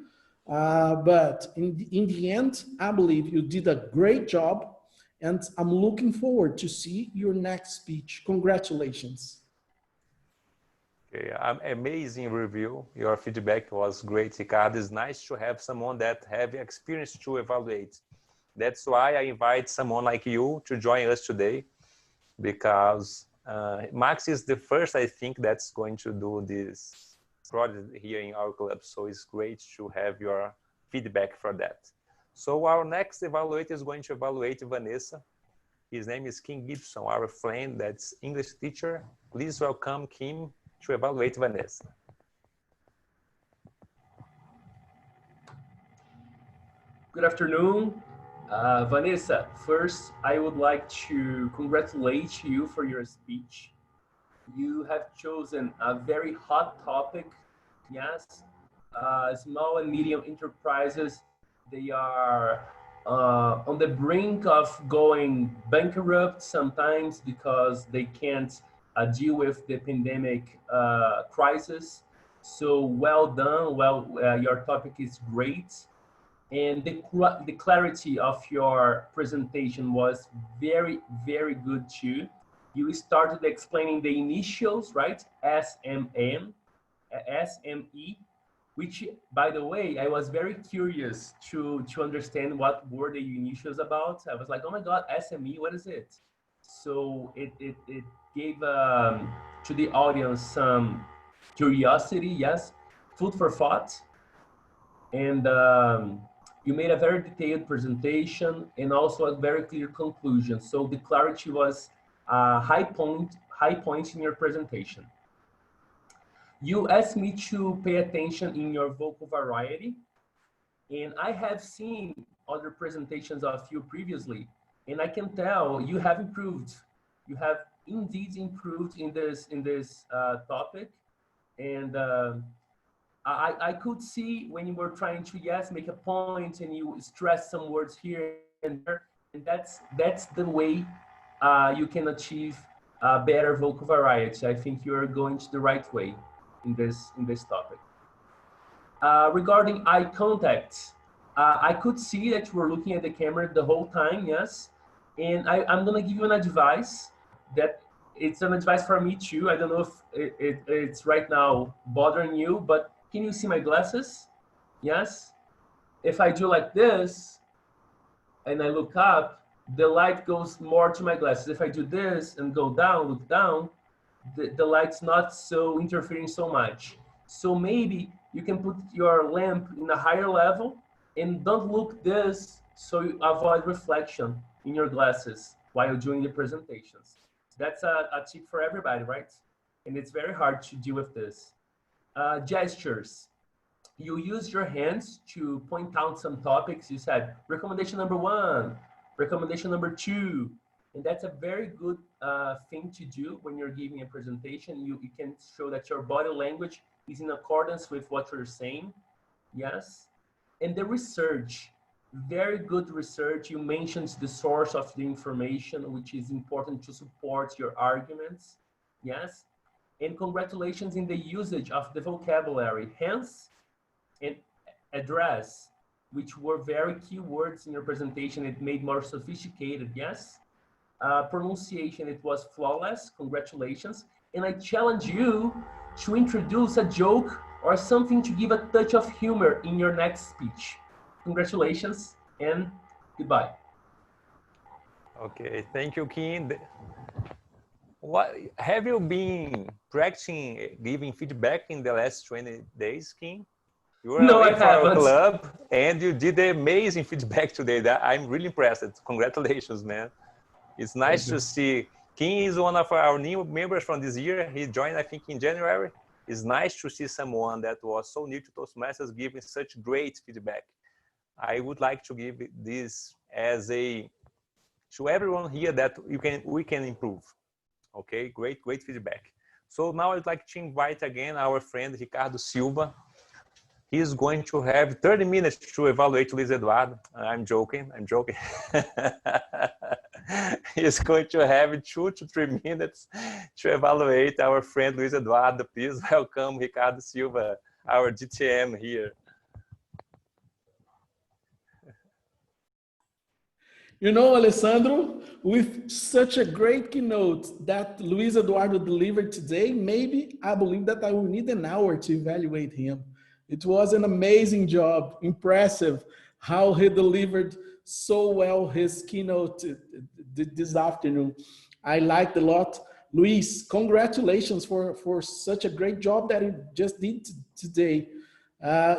But in the end, I believe you did a great job, and I'm looking forward to see your next speech. Congratulations. Okay, amazing review. Your feedback was great, Ricardo. It's nice to have someone that have experience to evaluate. That's why I invite someone like you to join us today, because Max is the first, I think, that's going to do this project here in our club. So it's great to have your feedback for that. So our next evaluator is going to evaluate Vanessa. His name is Kim Gibson, our friend that's English teacher. Please welcome Kim to evaluate Vanessa. Good afternoon. Vanessa, first, I would like to congratulate you for your speech. You have chosen a very hot topic. Yes, small and medium enterprises, they are on the brink of going bankrupt sometimes because they can't deal with the pandemic crisis. So well done. Well, your topic is great. And the clarity of your presentation was very, very good too. You started explaining the initials, right? SME, which, by the way, I was very curious to understand what were the initials about. I was like, oh my God, SME, what is it? So it gave to the audience some curiosity, yes, food for thought. And you made a very detailed presentation and also a very clear conclusion. So the clarity was a high point in your presentation. You asked me to pay attention in your vocal variety. And I have seen other presentations of you previously, and I can tell you have improved. You have indeed improved in this topic. And I could see when you were trying to, yes, make a point and you stress some words here and there, and that's the way you can achieve a better vocal variety. I think you're going to the right way in this topic. Regarding eye contact, I could see that you were looking at the camera the whole time, yes, and I'm gonna give you an advice that it's an advice for me too. I don't know if it's right now bothering you, but can you see my glasses? Yes. If I do like this and I look up, the light goes more to my glasses. If I do this and go down, look down, the light's not so interfering so much. So maybe you can put your lamp in a higher level and don't look this, so you avoid reflection in your glasses while doing the presentations. That's a tip for everybody, right? And it's very hard to deal with this. Gestures. You use your hands to point out some topics. You said recommendation number 1, recommendation number 2, and that's a very good thing to do when you're giving a presentation. You can show that your body language is in accordance with what you're saying. Yes. And the research, very good research. You mentioned the source of the information, which is important to support your arguments. Yes. And congratulations in the usage of the vocabulary, hence and address, which were very key words in your presentation. It made more sophisticated, yes. Pronunciation, it was flawless, congratulations. And I challenge you to introduce a joke or something to give a touch of humor in your next speech. Congratulations and goodbye. Okay, thank you, Kim. What have you been practicing giving feedback in the last 20 days, Kim? You were No, away I for our haven't. club and you did amazing feedback today. I'm really impressed. Congratulations, man. It's nice to see. Kim is one of our new members from this year. He joined, I think, in January. It's nice to see someone that was so new to Toastmasters giving such great feedback. I would like to give this as a to everyone here that we can improve. Okay, great feedback. So now I'd like to invite again our friend Ricardo Silva. He's going to have 30 minutes to evaluate Luis Eduardo. I'm joking. He's going to have 2 to 3 minutes to evaluate our friend Luis Eduardo. Please welcome Ricardo Silva, our GTM here. You know, Alessandro, with such a great keynote that Luis Eduardo delivered today, maybe I believe that I will need an hour to evaluate him. It was an amazing job, impressive how he delivered so well his keynote this afternoon. I liked a lot. Luis, congratulations for such a great job that you just did today.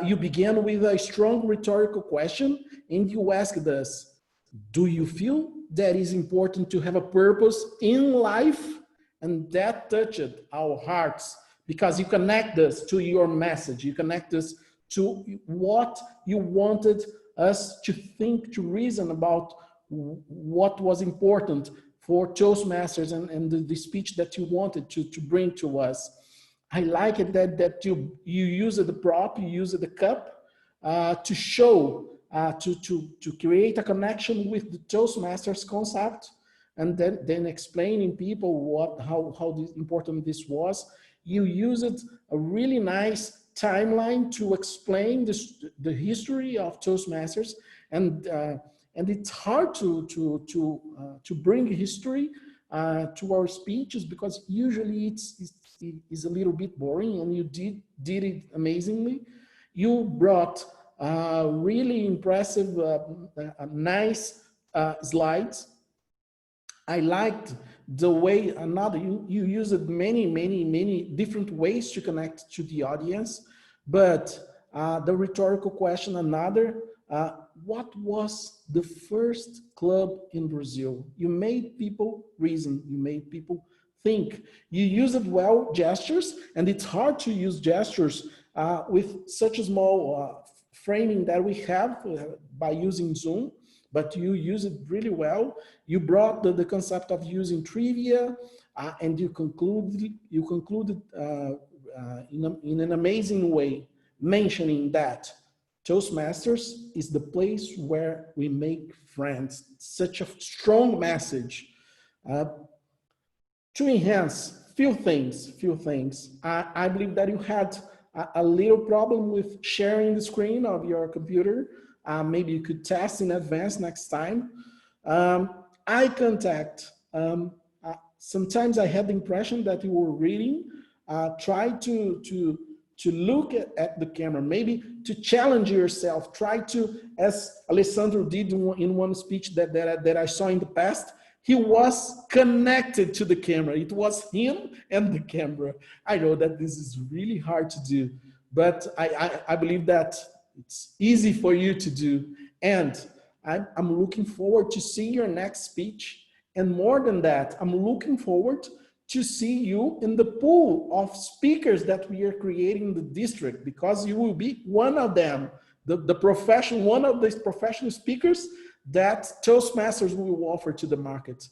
You began with a strong rhetorical question and you asked us, do you feel that it's important to have a purpose in life? And that touched our hearts because you connect us to your message. You connect us to what you wanted us to think, to reason about what was important for Toastmasters and the speech that you wanted to bring to us. I like it that you use the prop, you use the cup to show to create a connection with the Toastmasters concept, and then explaining people how important this was. You used a really nice timeline to explain the history of Toastmasters, and it's hard to bring history to our speeches because usually it's a little bit boring, and you did it amazingly. You brought really impressive, nice slides. I liked the way you used many different ways to connect to the audience, but the rhetorical question, what was the first club in Brazil? You made people reason, you made people think. You used well gestures, and it's hard to use gestures with such a small framing that we have by using Zoom, but you use it really well. You brought the concept of using trivia, and you concluded in an amazing way, mentioning that Toastmasters is the place where we make friends. Such a strong message. To enhance few things. I believe that you had a little problem with sharing the screen of your computer. Maybe you could test in advance next time. Eye contact. Sometimes I had the impression that you were reading. Try to look at the camera, maybe to challenge yourself. Try to, as Alessandro did in one speech that I saw in the past, he was connected to the camera. It was him and the camera. I know that this is really hard to do, but I believe that it's easy for you to do. And I'm looking forward to seeing your next speech. And more than that, I'm looking forward to see you in the pool of speakers that we are creating in the district, because you will be one of them, one of the professional speakers that Toastmasters will offer to the market.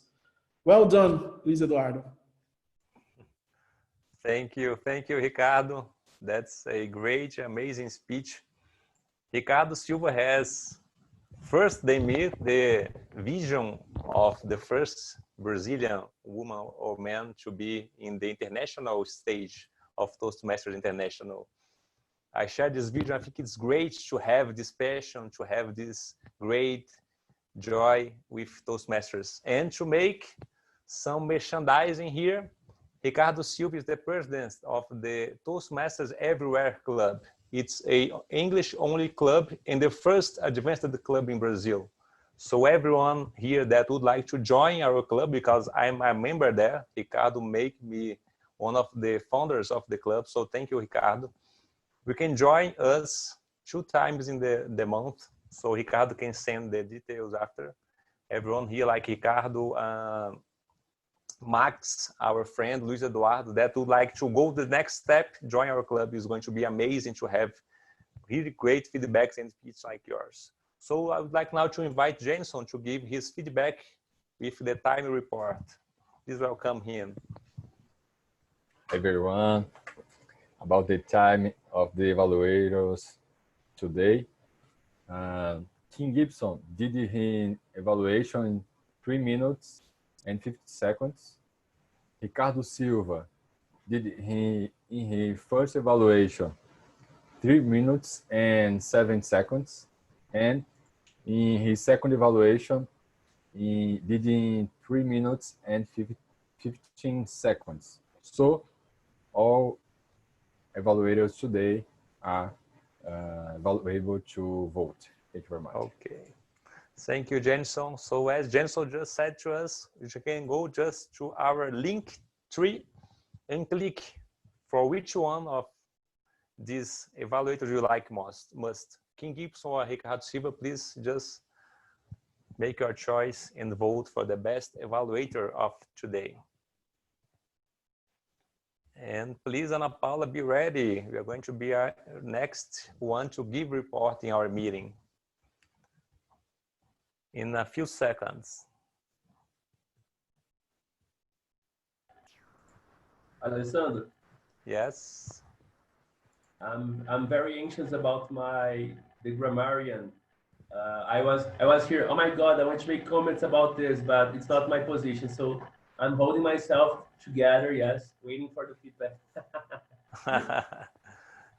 Well done, Luis Eduardo. Thank you, Ricardo. That's a great, amazing speech. Ricardo Silva has first they meet the vision of the first Brazilian woman or man to be in the international stage of Toastmasters International. I share this vision. I think it's great to have this passion, to have this great joy with Toastmasters, and to make some merchandising here. Ricardo Silva is the president of the Toastmasters Everywhere Club. It's a English-only club and the first advanced club in Brazil. So everyone here that would like to join our club, because I'm a member there, Ricardo made me one of the founders of the club. So thank you, Ricardo. We can join us 2 times in the month. So Ricardo can send the details after. Everyone here like Ricardo, Max, our friend, Luis Eduardo, that would like to go the next step, join our club. Is going to be amazing to have really great feedbacks and speech like yours. So I would like now to invite Jameson to give his feedback with the time report. Please welcome him. Hey everyone, about the time of the evaluators today. Kim Gibson did his evaluation in 3 minutes and 50 seconds. Ricardo Silva did in his first evaluation 3 minutes and 7 seconds, and in his second evaluation he did in 3 minutes and 15 seconds. So all evaluators today are able to vote. Thank you very much. Okay. Thank you, Jenson. So as Jenson just said to us, you can go just to our link tree and click for which one of these evaluators you like most. Kim Gibson or Ricardo Silva, please just make your choice and vote for the best evaluator of today. And please, Ana Paula, be ready. We are going to be our next one to give report in our meeting in a few seconds. Alessandro. Yes. I'm very anxious about the grammarian. I was here. Oh my God! I want to make comments about this, but it's not my position. So I'm holding myself together. Yes, waiting for the feedback.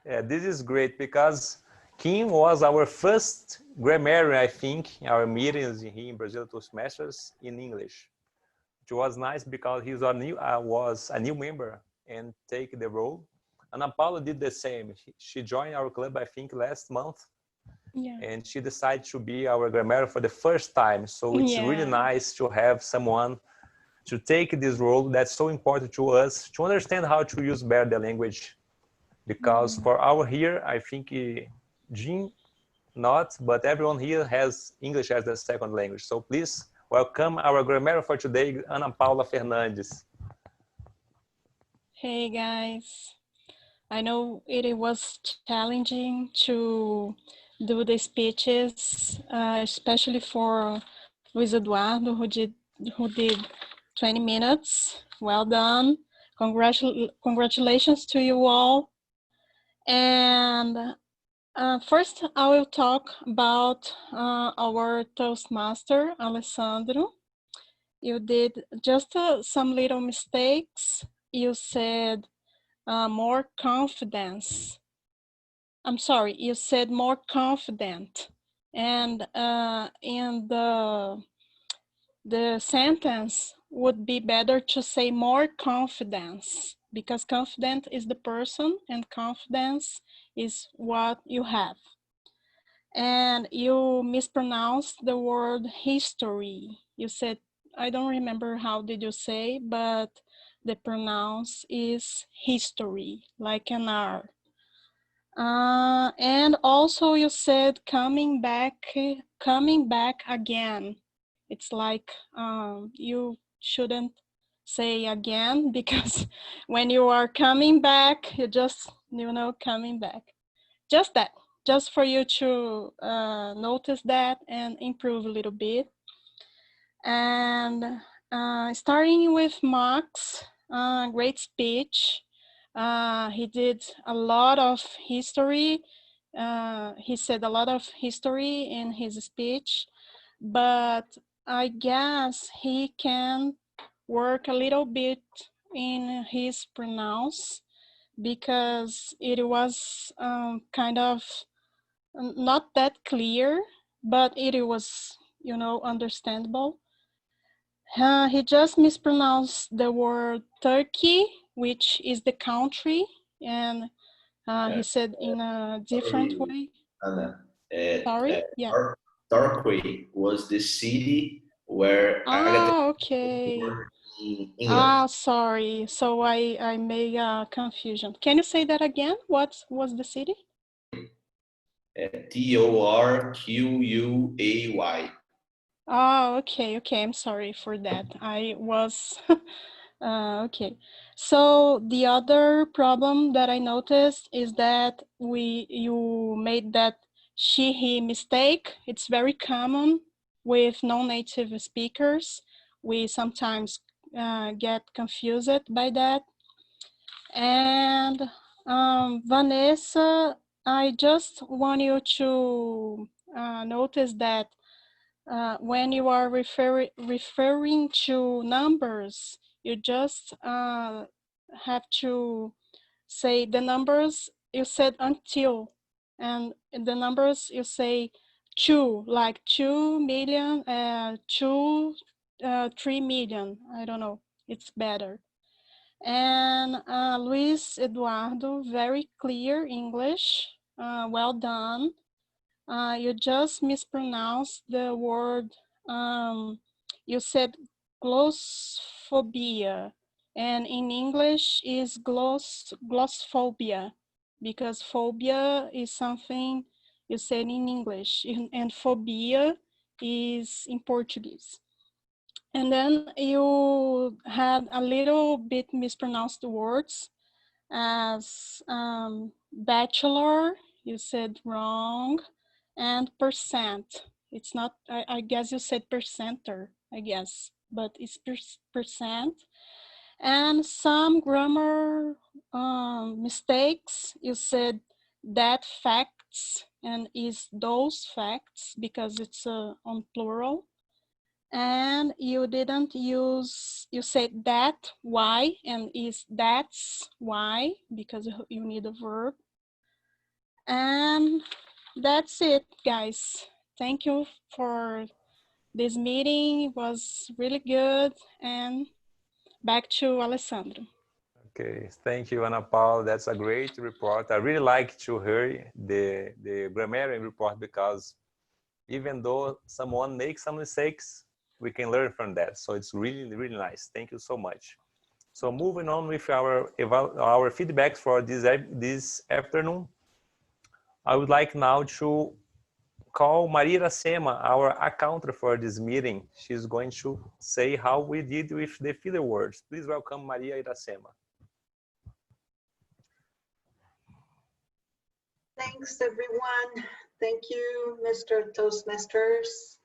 Yeah, this is great because Kim was our first grammarian, I think, in our meetings here in Brasília Toastmasters in English. It was nice because he was a new member and take the role. Ana Paula did the same. She joined our club, I think, last month. Yeah. And she decided to be our grammarian for the first time. So it's really nice to have someone to take this role that's so important to us to understand how to use better the language. Because for our here, I think Jean not, but everyone here has English as their second language. So please welcome our grammarian for today, Ana Paula Fernandes. Hey guys, I know it was challenging to do the speeches, especially for Luis Eduardo, who did 20 minutes. Well done. Congratulations to you all. And first, I will talk about our Toastmaster, Alessandro. You did just some little mistakes. You said more confidence. I'm sorry, you said more confident. And in the sentence would be better to say more confidence, because confident is the person and confidence is what you have. And you mispronounced the word history. You said, I don't remember how did you say, but the pronounce is history, like an R. And also you said coming back again. It's like you shouldn't say again, because when you are coming back, you just, coming back. Just that, just for you to notice that and improve a little bit. And starting with Max, great speech. He did a lot of history. He said a lot of history in his speech, but I guess he can work a little bit in his pronounce, because it was kind of not that clear, but it was, understandable. He just mispronounced the word Turkey, which is the country, and he said in a different way. Anna, Sorry? Yeah. Torquay was the city where Agatha okay. was born in England. Sorry. So I made a confusion. Can you say that again? What was the city? Torquay. Okay. I'm sorry for that. I was okay. So the other problem that I noticed is that you made that she, he mistake. It's very common with non-native speakers. We sometimes get confused by that. And Vanessa, I just want you to notice that when you are referring to numbers, you just have to say the numbers you said until, and the numbers you say to, like 2 million, 3 million, I don't know, it's better. And Luis Eduardo, very clear English, well done. You just mispronounced the word, you said glossophobia, and in English is glossophobia, because phobia is something you said in English, and phobia is in Portuguese. And then you had a little bit mispronounced words as bachelor, you said wrong, and percent. It's not, I guess you said percenter, I guess, but it's percent. And some grammar mistakes, you said that facts and is those facts because it's on plural. And you didn't use, you said that, why, and is that's why, because you need a verb. And that's it, guys. Thank you for this meeting. It was really good. And back to Alessandro. Okay, thank you, Ana Paula. That's a great report. I really like to hear the grammarian report, because even though someone makes some mistakes, we can learn from that. So it's really, really nice. Thank you so much. So moving on with our feedback for this afternoon, I would like now to call Maria Iracema, our accountant for this meeting. She's going to say how we did with the filler words. Please welcome Maria Iracema. Thanks, everyone. Thank you, Mr. Toastmasters.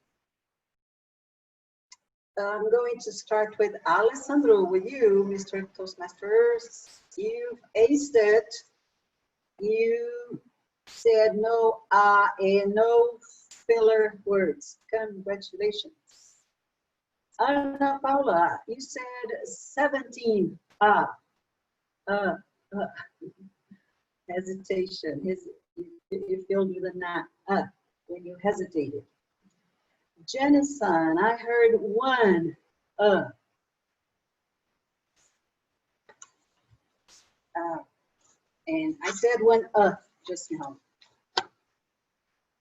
I'm going to start with Alessandro, with you, Mr. Toastmasters. You've aced it. You said no and no filler words. Congratulations. Ana Paula, you said 17. Hesitation. You filled with a not when you hesitated. Jennison, I heard one. And I said one just now.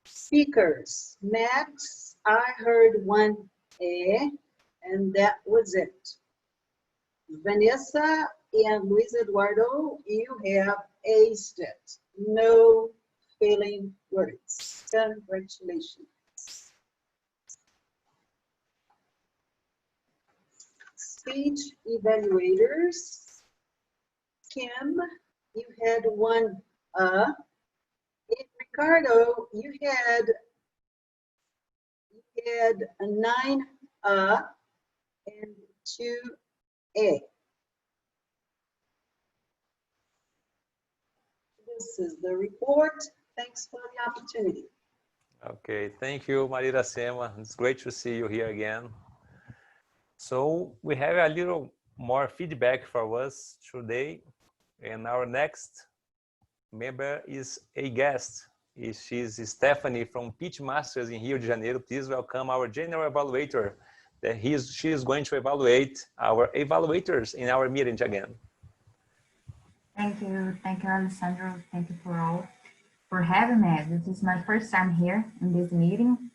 Speakers, Max, I heard one and that was it. Vanessa and Luis Eduardo, you have aced it. No failing words. Congratulations. Speech evaluators. Kim, you had one and Ricardo, you had a 9 and 2 A. This is the report. Thanks for the opportunity. Okay, thank you, Maria Iracema. It's great to see you here again. So we have a little more feedback for us today, and our next member is a guest. She's Stephanie from Pitch Masters in Rio de Janeiro. Please welcome our general evaluator. She is going to evaluate our evaluators in our meeting again. Thank you, Alessandro. Thank you for having me. This is my first time here in this meeting.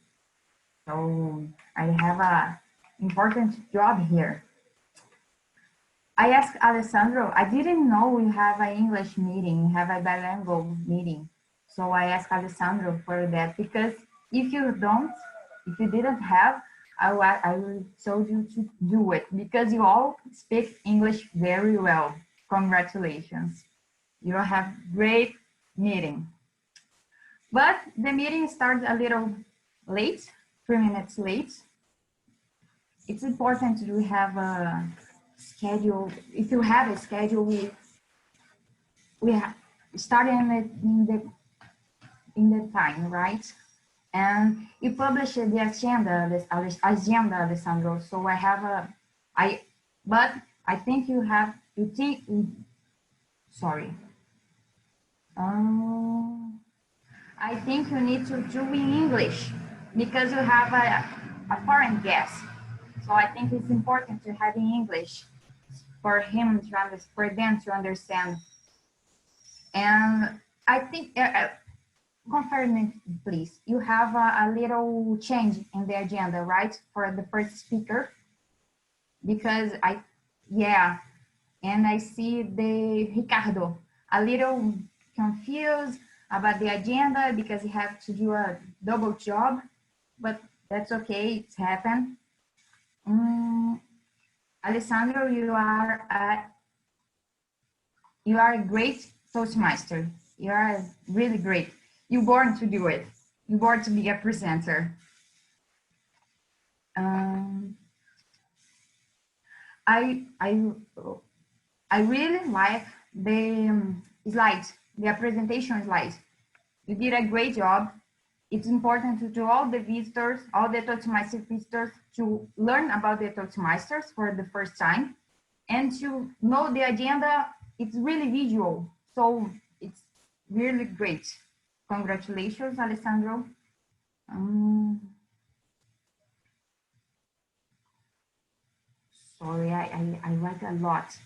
So I have a important job here. I asked Alessandro, I didn't know we have an English meeting, have a bilingual meeting. So I asked Alessandro for that, because if you didn't have, I will told you to do it, because you all speak English very well. Congratulations. You have great meeting. But the meeting started a little late, 3 minutes late. It's important to have a schedule. If you have a schedule, we have starting in the time, right? And you publish the agenda, Alessandro. So I have but I think I think you need to do in English, because you have a foreign guest. So I think it's important to have in English for them to understand. And I think, confirm me, please. You have a little change in the agenda, right? For the first speaker, because and I see the Ricardo a little confused about the agenda because he has to do a double job, but that's okay, it's happened. Alessandro, you are a great Toastmaster. You are really great. You're born to do it. You're born to be a presenter. I really like the slides, the presentation slides. You did a great job. It's important to all the visitors, all the Toastmaster visitors, to learn about the Toastmasters for the first time and to know the agenda. It's really visual, so it's really great. Congratulations, Alessandro. Sorry, I write a lot.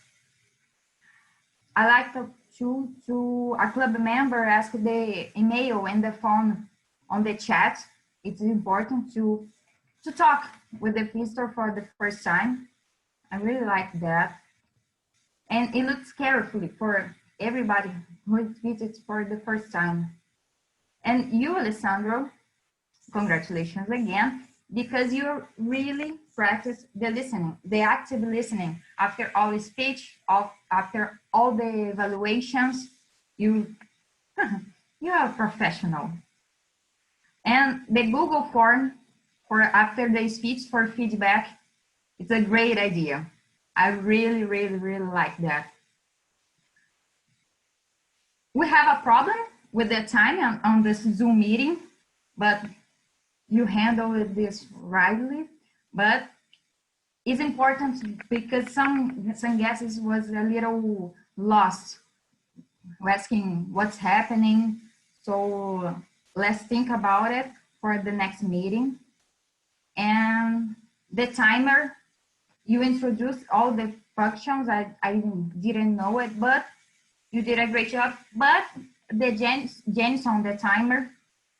I like to a club member ask the email and the phone on the chat. It's important to talk with the visitor for the first time. I really like that. And it looks carefully for everybody who visits for the first time. And you, Alessandro, congratulations again, because you really practice the listening, the active listening. After all the speech, after all the evaluations, you are a professional. And the Google form for after the speech for feedback, it's a great idea. I really, really, really like that. We have a problem with the time on this Zoom meeting, but you handled this rightly. But it's important because some guests was a little lost, asking what's happening. So let's think about it for the next meeting. And the timer, you introduced all the functions. I didn't know it, but you did a great job. But the Jensen, the timer,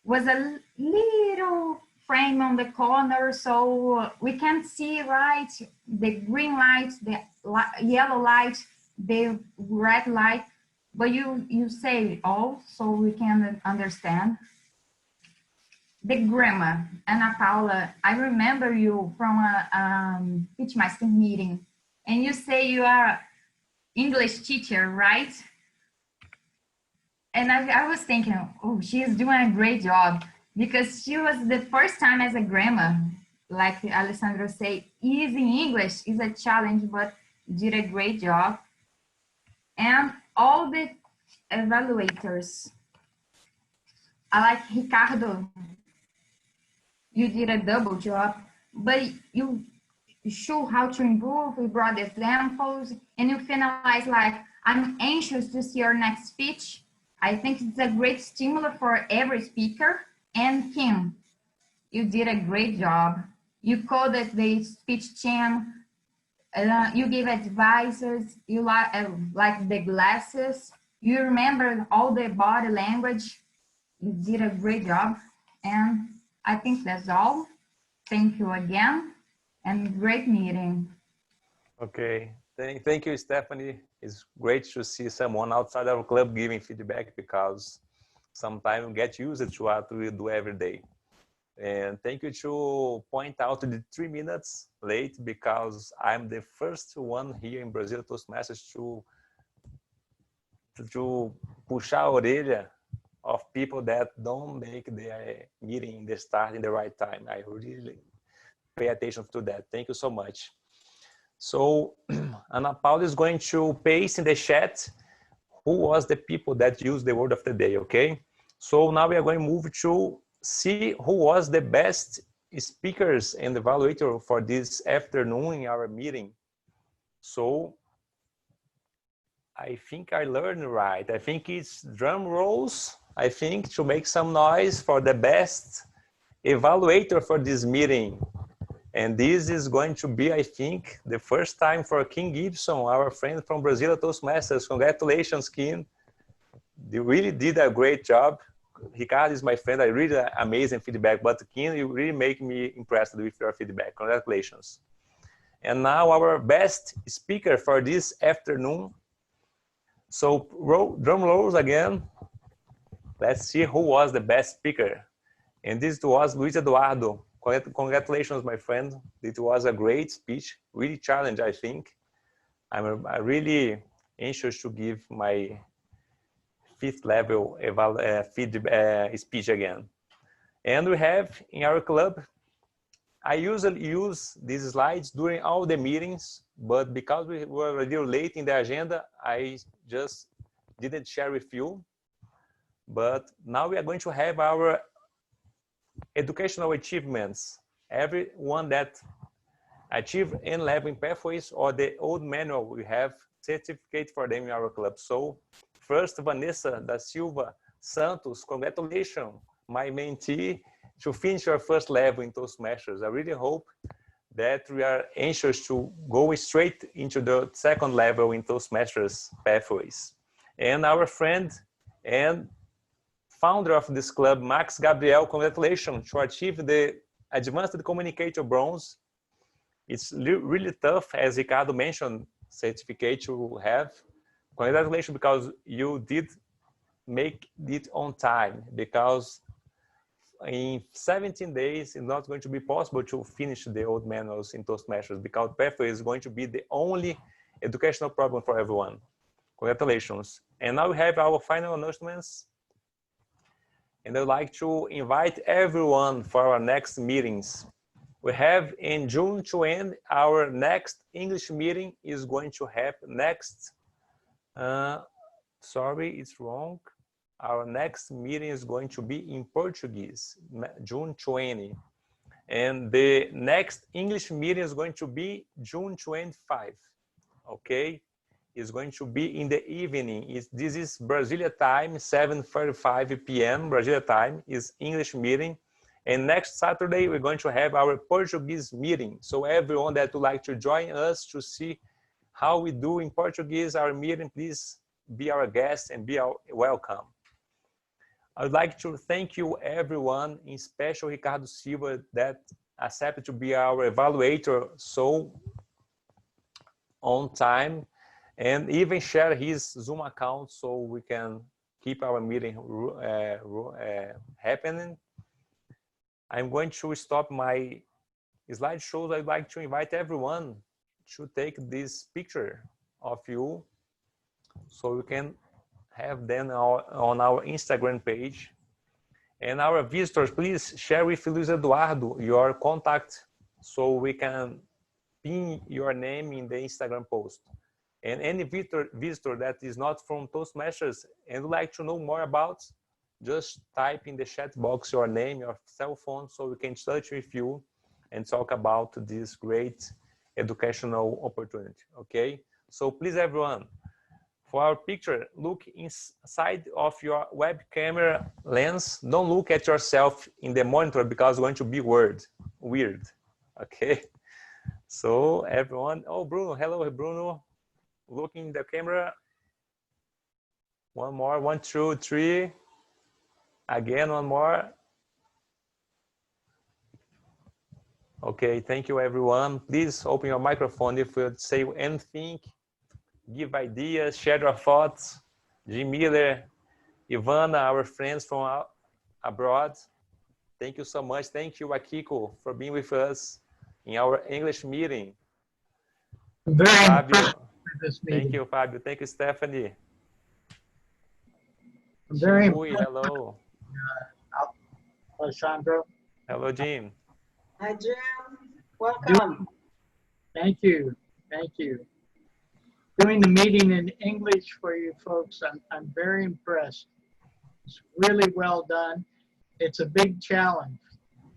was a little frame on the corner, so we can't see right the green light, the yellow light, the red light, but you say all so we can understand. The grammar, Ana Paula, I remember you from a Pitchmaster meeting, and you say you are English teacher, right? And I was thinking, oh, she is doing a great job, because she was the first time as a grammar, like Alessandro say, easy English is a challenge, but did a great job. And all the evaluators, I like Ricardo, you did a double job, but you show how to improve, we brought examples, and you finalize like, I'm anxious to see your next speech. I think it's a great stimulus for every speaker. And Kim, you did a great job. You coded the speech chain, you gave advices, you like the glasses, you remember all the body language. You did a great job. And I think that's all. Thank you again, and great meeting. Okay, thank you, Stephanie. It's great to see someone outside our club giving feedback, because sometimes we get used to what we do every day. And thank you to point out the 3 minutes late, because I'm the first one here in Brasília Toastmasters to puxar a orelha of people that don't make their meeting, the start in the right time. I really pay attention to that. Thank you so much. So Ana Paula is going to paste in the chat who was the people that used the word of the day, okay? So now we are going to move to see who was the best speakers and evaluator for this afternoon in our meeting. So I think I learned right. I think it's drum rolls. I think to make some noise for the best evaluator for this meeting. And this is going to be, I think, the first time for Kim Gibson, our friend from Brasília Toastmasters. Congratulations, Kim. You really did a great job. Ricardo is my friend. I really amazing feedback, but Kim, you really make me impressed with your feedback. Congratulations. And now our best speaker for this afternoon. So drum rolls again. Let's see who was the best speaker. And this was Luis Eduardo. Congratulations, my friend. It was a great speech, really challenging, I think. I'm really anxious to give my 5th level speech again. And we have in our club, I usually use these slides during all the meetings, but because we were already late in the agenda, I just didn't share with you. But now we are going to have our educational achievements. Everyone that achieved N-level in pathways or the old manual, we have certificate for them in our club. So first, Vanessa da Silva Santos, congratulations, my mentee, to finish your 1st level in Toastmasters. I really hope that we are anxious to go straight into the 2nd level in Toastmasters pathways. And our friend and founder of this club, Max Gabriel, congratulations to achieve the Advanced Communicator Bronze. It's really tough, as Ricardo mentioned, certificate to have. Congratulations, because you did make it on time, because in 17 days, it's not going to be possible to finish the old manuals in Toastmasters, because Pathway is going to be the only educational program for everyone. Congratulations. And now we have our final announcements. And I'd like to invite everyone for our next meetings. We have in June to end, our next English meeting is going to happen next. Sorry, it's wrong. Our next meeting is going to be in Portuguese, June 20. And the next English meeting is going to be June 25, okay? It's going to be in the evening. This is Brasília time, 7:35 p.m. Brasília time is English meeting. And next Saturday, we're going to have our Portuguese meeting. So everyone that would like to join us to see how we do in Portuguese, our meeting, please be our guest and be welcome. I would like to thank you everyone, in special Ricardo Silva, that accepted to be our evaluator so on time, and even share his Zoom account so we can keep our meeting happening. I'm going to stop my slideshows. I'd like to invite everyone to take this picture of you so we can have them on our Instagram page. And our visitors, please share with Luis Eduardo your contact so we can pin your name in the Instagram post. And any visitor that is not from Toastmasters and would like to know more about, just type in the chat box your name, your cell phone, so we can touch with you and talk about this great educational opportunity, okay? So please, everyone, for our picture, look inside of your web camera lens. Don't look at yourself in the monitor, because it's going to be weird, okay? So everyone, oh, Bruno, hello, Bruno. Look in the camera. One more, 1, 2, 3. Again, one more. Okay, thank you everyone. Please open your microphone if you say anything, give ideas, share your thoughts. Jim Miller, Ivana, our friends from abroad. Thank you so much. Thank you, Akiko, for being with us in our English meeting. Very Fabio, impressed with this meeting. thank you, Fabio. Thank you, Stephanie. I'm very Chinui, impressed. hello. Alessandro. Hello, Jim. Hi, Jim. Welcome. Thank you. Thank you. Doing the meeting in English for you folks, I'm very impressed. It's really well done. It's a big challenge.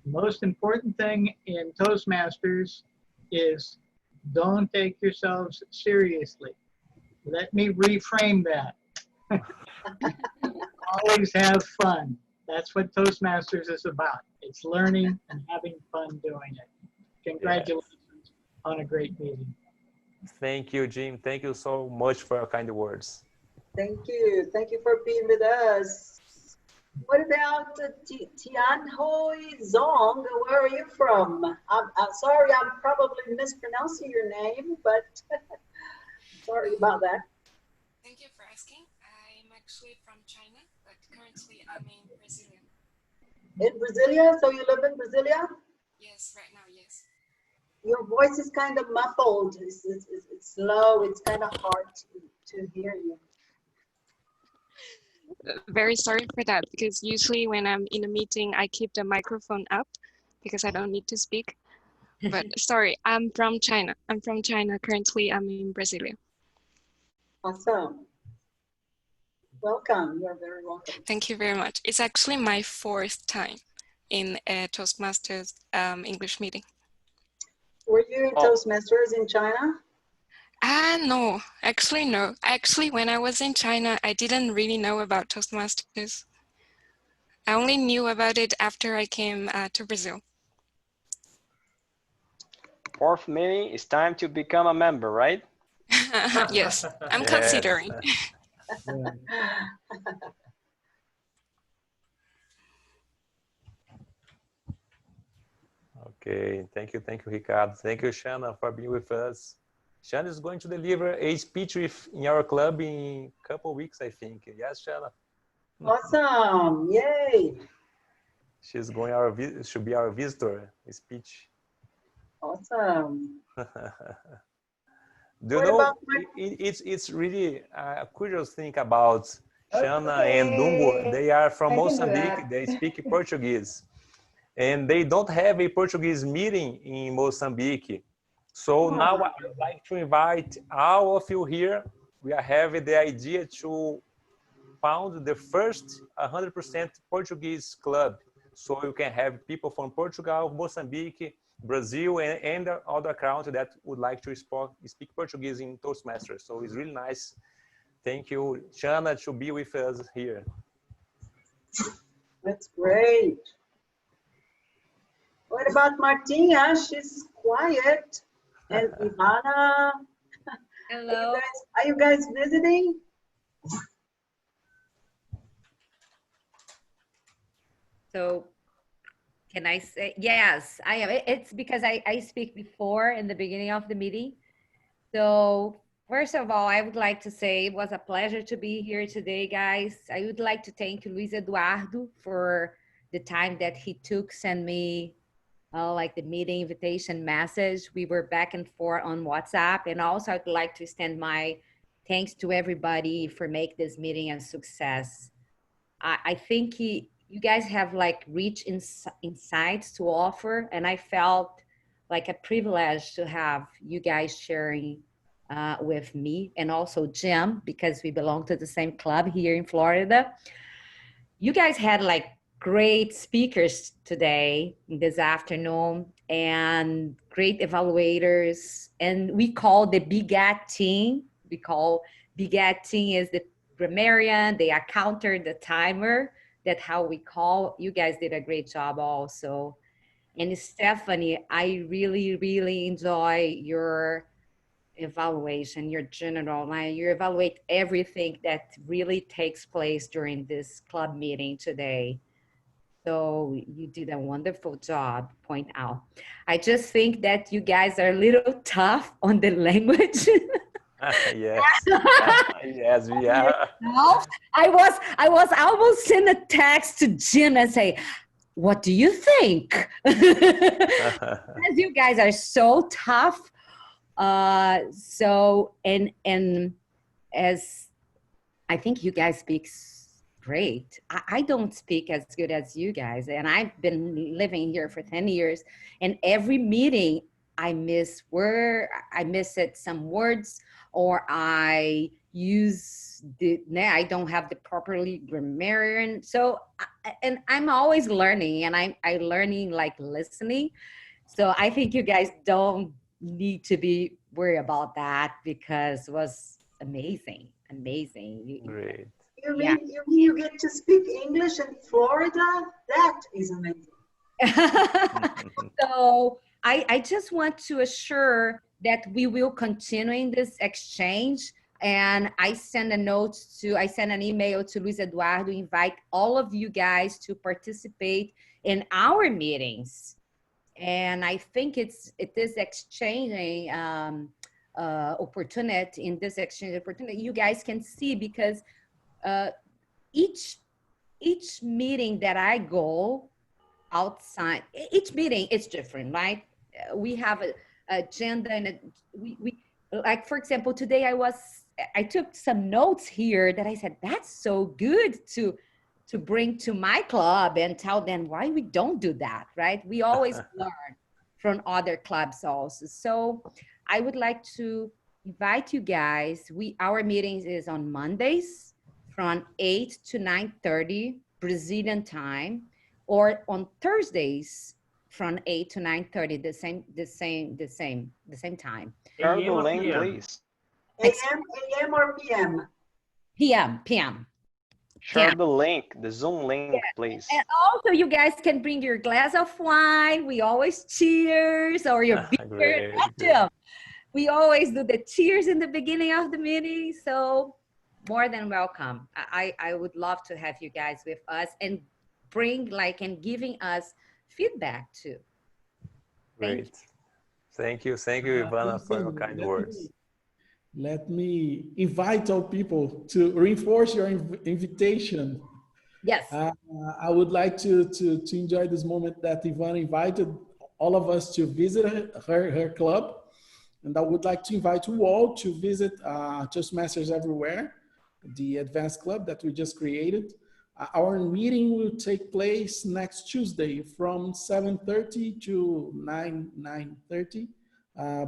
The most important thing in Toastmasters is don't take yourselves seriously. Let me reframe that. Always have fun. That's what Toastmasters is about. It's learning and having fun doing it. Congratulations on a great meeting. Thank you, Jim. Thank you so much for your kind words. Thank you. Thank you for being with us. What about Tian Hoi Zong? Where are you from? I'm sorry, I'm probably mispronouncing your name, but sorry about that. Thank you for asking. I'm actually from China, but currently I'm in Brasília. In Brasília? So you live in Brasília? Yes, right now, yes. Your voice is kind of muffled. It's low. It's kind of hard to hear you. Very sorry for that, because usually when I'm in a meeting, I keep the microphone up because I don't need to speak. But sorry, I'm from China. I'm from China. Currently, I'm in Brasília. Awesome. Welcome. You're very welcome. Thank you very much. It's actually my 4th time in a Toastmasters English meeting. Were you in Toastmasters in China? No, actually no. Actually, when I was in China, I didn't really know about Toastmasters. I only knew about it after I came to Brazil. 4th meeting, it's time to become a member, right? Yes, I'm considering. Okay, thank you, Ricardo. Thank you, Shanna, for being with us. Shanna is going to deliver a speech in our club in a couple of weeks, I think. Yes, Shanna? Awesome, yay. She's going should be our visitor speech. Awesome. Do you know, it's really a curious thing about Shanna and Dungo. They are from Mozambique, they speak Portuguese. And they don't have a Portuguese meeting in Mozambique. So now I would like to invite all of you here. We are having the idea to found the first 100% Portuguese club. So you can have people from Portugal, Mozambique, Brazil, and other countries that would like to speak Portuguese in Toastmasters. So it's really nice. Thank you, Shanna, to be with us here. That's great. What about Martina? She's quiet. And Ivana. Hello. Are you guys visiting? So can I say, yes, I am. It's because I speak before in the beginning of the meeting. So first of all, I would like to say it was a pleasure to be here today, guys. I would like to thank Luis Eduardo for the time that he took, send me like the meeting invitation message. We were back and forth on WhatsApp. And also I'd like to extend my thanks to everybody for making this meeting a success. I think you guys have like rich insights to offer. And I felt like a privilege to have you guys sharing with me and also Jim, because we belong to the same club here in Florida. You guys had like great speakers today, this afternoon, and great evaluators. And we call the BIGAT team. We call BIGAT team is the grammarian, the accountant, the timer. That's how we call. You guys did a great job also. And Stephanie, I really, really enjoy your evaluation, your general. You evaluate everything that really takes place during this club meeting today. So you did a wonderful job, point out. I just think that you guys are a little tough on the language. Yes. Yes, we are. I was almost send a text to Jim and say, what do you think? Because you guys are so tough. So, and as I think you guys speak great. I don't speak as good as you guys. And I've been living here for 10 years. And every meeting I miss some words, or I don't have the properly grammarian. So, and I'm always learning, and I'm learning like listening. So I think you guys don't need to be worried about that, because it was amazing. Great. You mean you get to speak English in Florida? That is amazing. So I just want to assure that we will continue in this exchange. And I send an email to Luis Eduardo, invite all of you guys to participate in our meetings. And I think it is exchanging opportunity, in this exchange opportunity, you guys can see, because each meeting that I go outside, each meeting is different, right? We have an agenda, and we like, for example, today I took some notes here that I said, that's so good to bring to my club and tell them why we don't do that, right? We always learn from other clubs also. So I would like to invite you guys. Our meetings is on Mondays from 8 to 9:30 Brazilian time, or on Thursdays from 8 to 9:30, the same time. Share the link, please. AM or PM? PM. Share the link, the Zoom link, please. And also, you guys can bring your glass of wine. We always cheers, or your beer. We always do the cheers in the beginning of the meeting. So more than welcome. I would love to have you guys with us, and and giving us feedback too. Great. Thank you, Ivana, for your kind words. Let me invite all people to reinforce your invitation. Yes. I would like to enjoy this moment that Ivana invited all of us to visit her club. And I would like to invite you all to visit Toastmasters Everywhere, the advanced club that we just created. Our meeting will take place next Tuesday from 7:30 to 9:30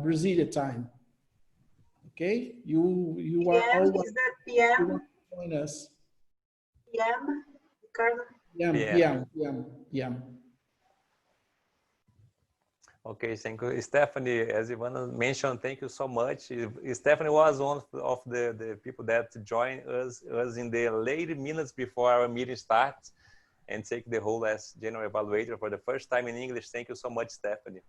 Brasília time. Okay, you are all Is that PM? Join us. PM, Ricardo? PM. Okay, thank you. Stephanie, as Ivana mentioned, thank you so much. Stephanie was one of the people that joined us in the late minutes before our meeting starts, and take the role as general evaluator for the first time in English. Thank you so much, Stephanie.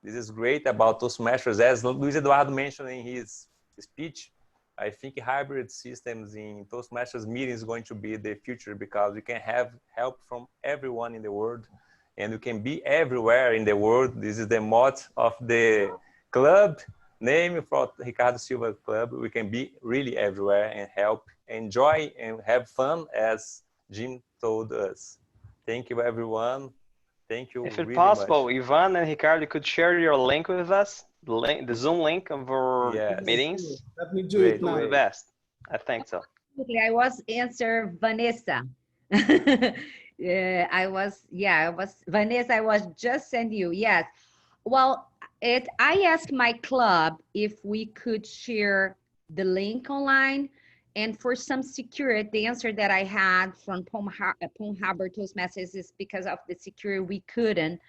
This is great about Toastmasters. As Luis Eduardo mentioned in his speech, I think hybrid systems in Toastmasters meetings is going to be the future, because we can have help from everyone in the world, and you can be everywhere in the world. This is the motto of the club name for Ricardo Silva Club. We can be really everywhere and help, enjoy, and have fun, as Jim told us. Thank you, everyone. Thank you. If it's really possible, much. Ivan and Ricardo, could share your link with us, the Zoom link of our meetings. Let me do it now. The best. I think so. I was answer Vanessa. I was Vanessa. I was just sending you. Yes. Well, I asked my club if we could share the link online, and for some security, the answer that I had from Palm Harbor Toastmasters is because of the security we couldn't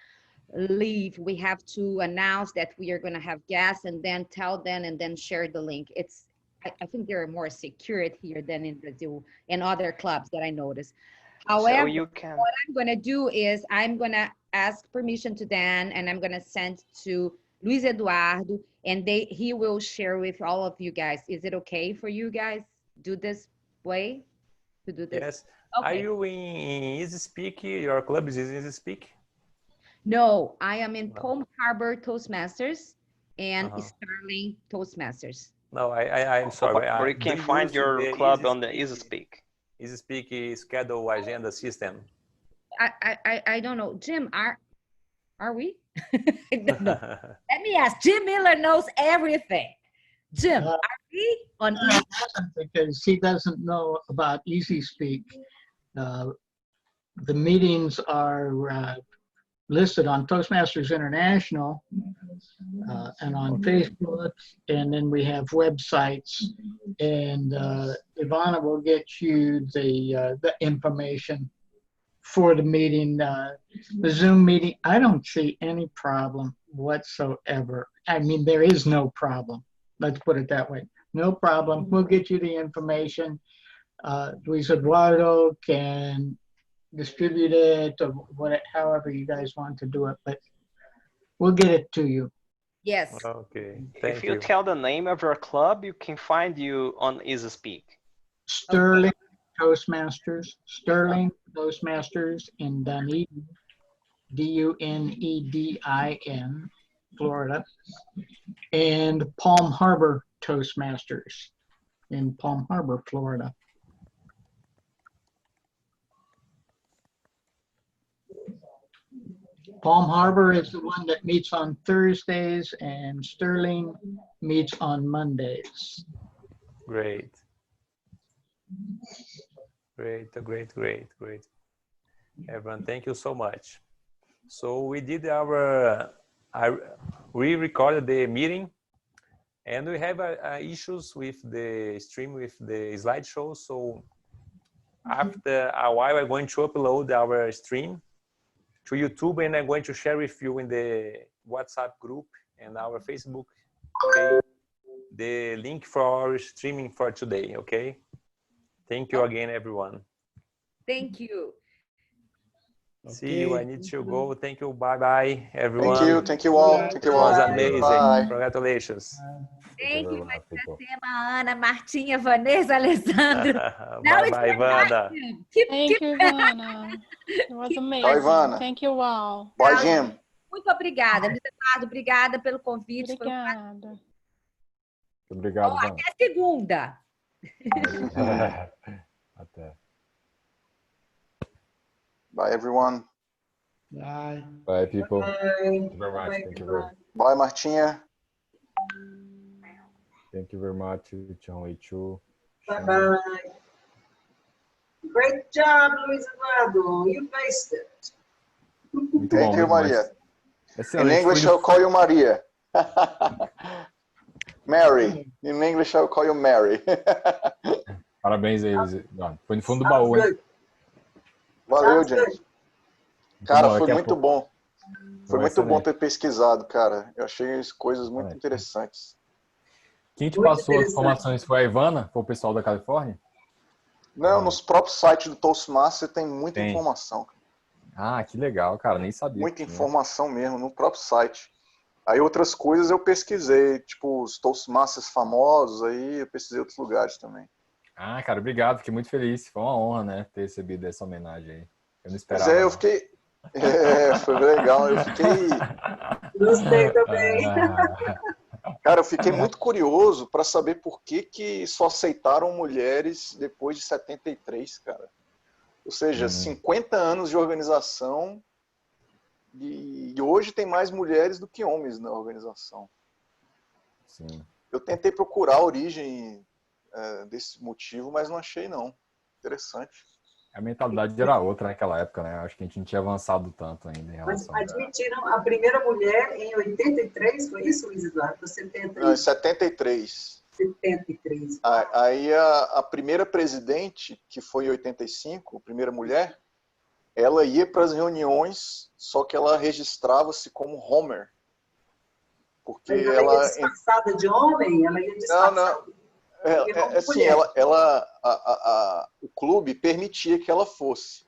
leave. We have to announce that we are going to have guests, and then tell them, and then share the link. I think there are more security here than in Brazil and other clubs that I noticed. However, what I'm going to do is I'm going to ask permission to Dan, and I'm going to send to Luis Eduardo, and he will share with all of you guys. Is it okay for you guys do this way? To do this? Yes, Are you in Easy Speak? Your club is in Easy Speak? No, I am in Palm Harbor Toastmasters and Sterling Toastmasters. No, I'm sorry. Or you can find your club on the Easy Speak. Easy Speak schedule agenda system. I don't know. Jim, are we? No. Let me ask. Jim Miller knows everything. Jim, are we on Easy Speak? Because he doesn't know about Easy Speak. The meetings are listed on Toastmasters International and on Facebook, and then we have websites, and Ivana will get you the information for the meeting, the Zoom meeting. I don't see any problem whatsoever. I mean, there is no problem. Let's put it that way. No problem. We'll get you the information. Luis Eduardo can distribute it or whatever, however you guys want to do it, but we'll get it to you. Yes. Okay. If you tell the name of your club, you can find you on Easy Speak. Sterling Toastmasters, Sterling Toastmasters in Dunedin, Dunedin, Florida, and Palm Harbor Toastmasters in Palm Harbor, Florida. Palm Harbor is the one that meets on Thursdays, and Sterling meets on Mondays. Great. Great. Everyone, thank you so much. So we did we recorded the meeting, and we have issues with the stream, with the slideshow. So after a while, we're going to upload our stream to YouTube, and I'm going to share with you in the WhatsApp group and our Facebook page the link for our streaming for today, okay? Thank you again, everyone. Thank you. See you, I need to go. Thank you, bye-bye, everyone. Thank you all. Thank you all. It was amazing. Bye. Congratulations. Thank you, Ana, Martinha, Vanessa, Alessandro. Bye-bye, Ivana. Thank you, Ivana. It was amazing. Bye, Ivana. Thank you all. Bye, Jim. Muito obrigada, Luiz Eduardo. Obrigada pelo convite. Obrigada. Obrigado, Ivana. Até segunda. Até. Bye, everyone. Bye. Bye, people. Bye. Thank you very much. Thank you very much. Bye, Martinha. Thank you very much, Chão Eichu. Bye-bye. Great job, Luis Eduardo. You faced it. Thank you, Maria. Excelente. In English, I'll call you Maria. Mary. In English, I'll call you Mary. Parabéns aí, foi no fundo do baú, hein? Valeu, gente. Cara, bom, foi muito bom. Foi muito excelente. bom ter pesquisado, cara. Eu achei as coisas muito interessantes. Quem te passou as informações foi a Ivana? Foi o pessoal da Califórnia? Não, nos próprios sites do Toastmaster tem muita informação. Ah, que legal, cara. Nem sabia. Muita informação mesmo, no próprio site. Aí outras coisas eu pesquisei, tipo os Toastmasters famosos, aí eu pesquisei outros lugares também. Ah, cara, obrigado. Fiquei muito feliz. Foi uma honra, né, ter recebido essa homenagem aí. Eu não esperava. Pois é, eu fiquei... foi legal. Eu fiquei... Gostei também. Cara, eu fiquei muito curioso para saber por que só aceitaram mulheres depois de 73, cara. Ou seja, 50 anos de organização e hoje tem mais mulheres do que homens na organização. Sim. Eu tentei procurar a origem desse motivo, mas não achei, não. Interessante. A mentalidade era outra naquela época, né? Acho que a gente não tinha avançado tanto ainda em relação Mas admitiram a primeira mulher em 83, foi isso, Luiz Eduardo? 73? Não, em 73. 73. Aí a primeira presidente, que foi em 85, a primeira mulher, ela ia para as reuniões, só que ela registrava-se como Homer. Porque ela ia disfarçada de homem? Ela ia disfarçada? Não. Assim, o clube permitia que ela fosse.